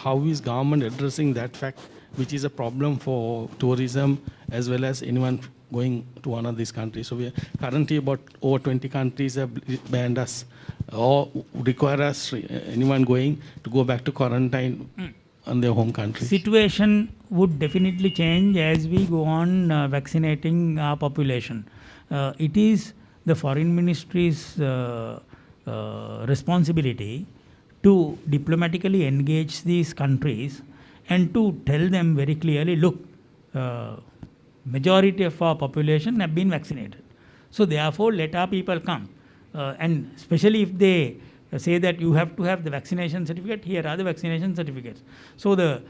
How is government addressing that fact, which is a problem for tourism as well as anyone going to one of these countries? So we are currently about over 20 countries have banned us or require us, anyone going, to go back to quarantine on their home country. Situation would definitely change as we go on vaccinating our population. It is the foreign ministry's responsibility to diplomatically engage these countries and to tell them very clearly, look, majority of our population have been vaccinated. So therefore, let our people come. And especially if they say that you have to have the vaccination certificate, here are the vaccination certificates. So the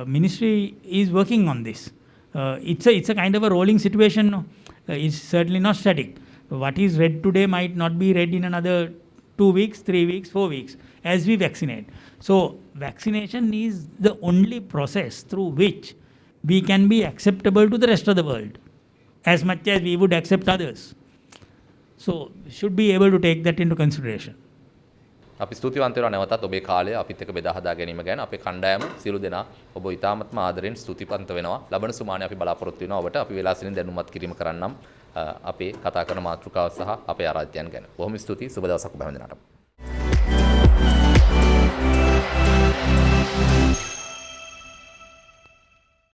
ministry is working on this. It's a kind of a rolling situation. No? It's certainly not static. What is read today might not be read in another 2 weeks, 3 weeks, 4 weeks as we vaccinate. So vaccination is the only process through which we can be acceptable to the rest of the world as much as we would accept others. So we should be able to take that into consideration. අපි ස්තුතිවන්ත වෙනවා නැවතත් ඔබේ කාලය අපිත් එක්ක බෙදා හදා ගැනීම ගැන අපේ කණ්ඩායම සියලු දෙනා ඔබ ඉතාමත්ම ආදරෙන් ස්තුතිවන්ත වෙනවා. ලබන සුමානේ අපි බලාපොරොත්තු වෙනවා ඔබට අපි වෙලාසින් දැනුමත් කිරීම කරන්නම් අපේ කතා කරන මාතෘකාව සහ අපේ ආරාධ්‍යයන් ගැන. බොහොම ස්තුතියි. සුබ දවසක් ඔබ හැම දිනකටම.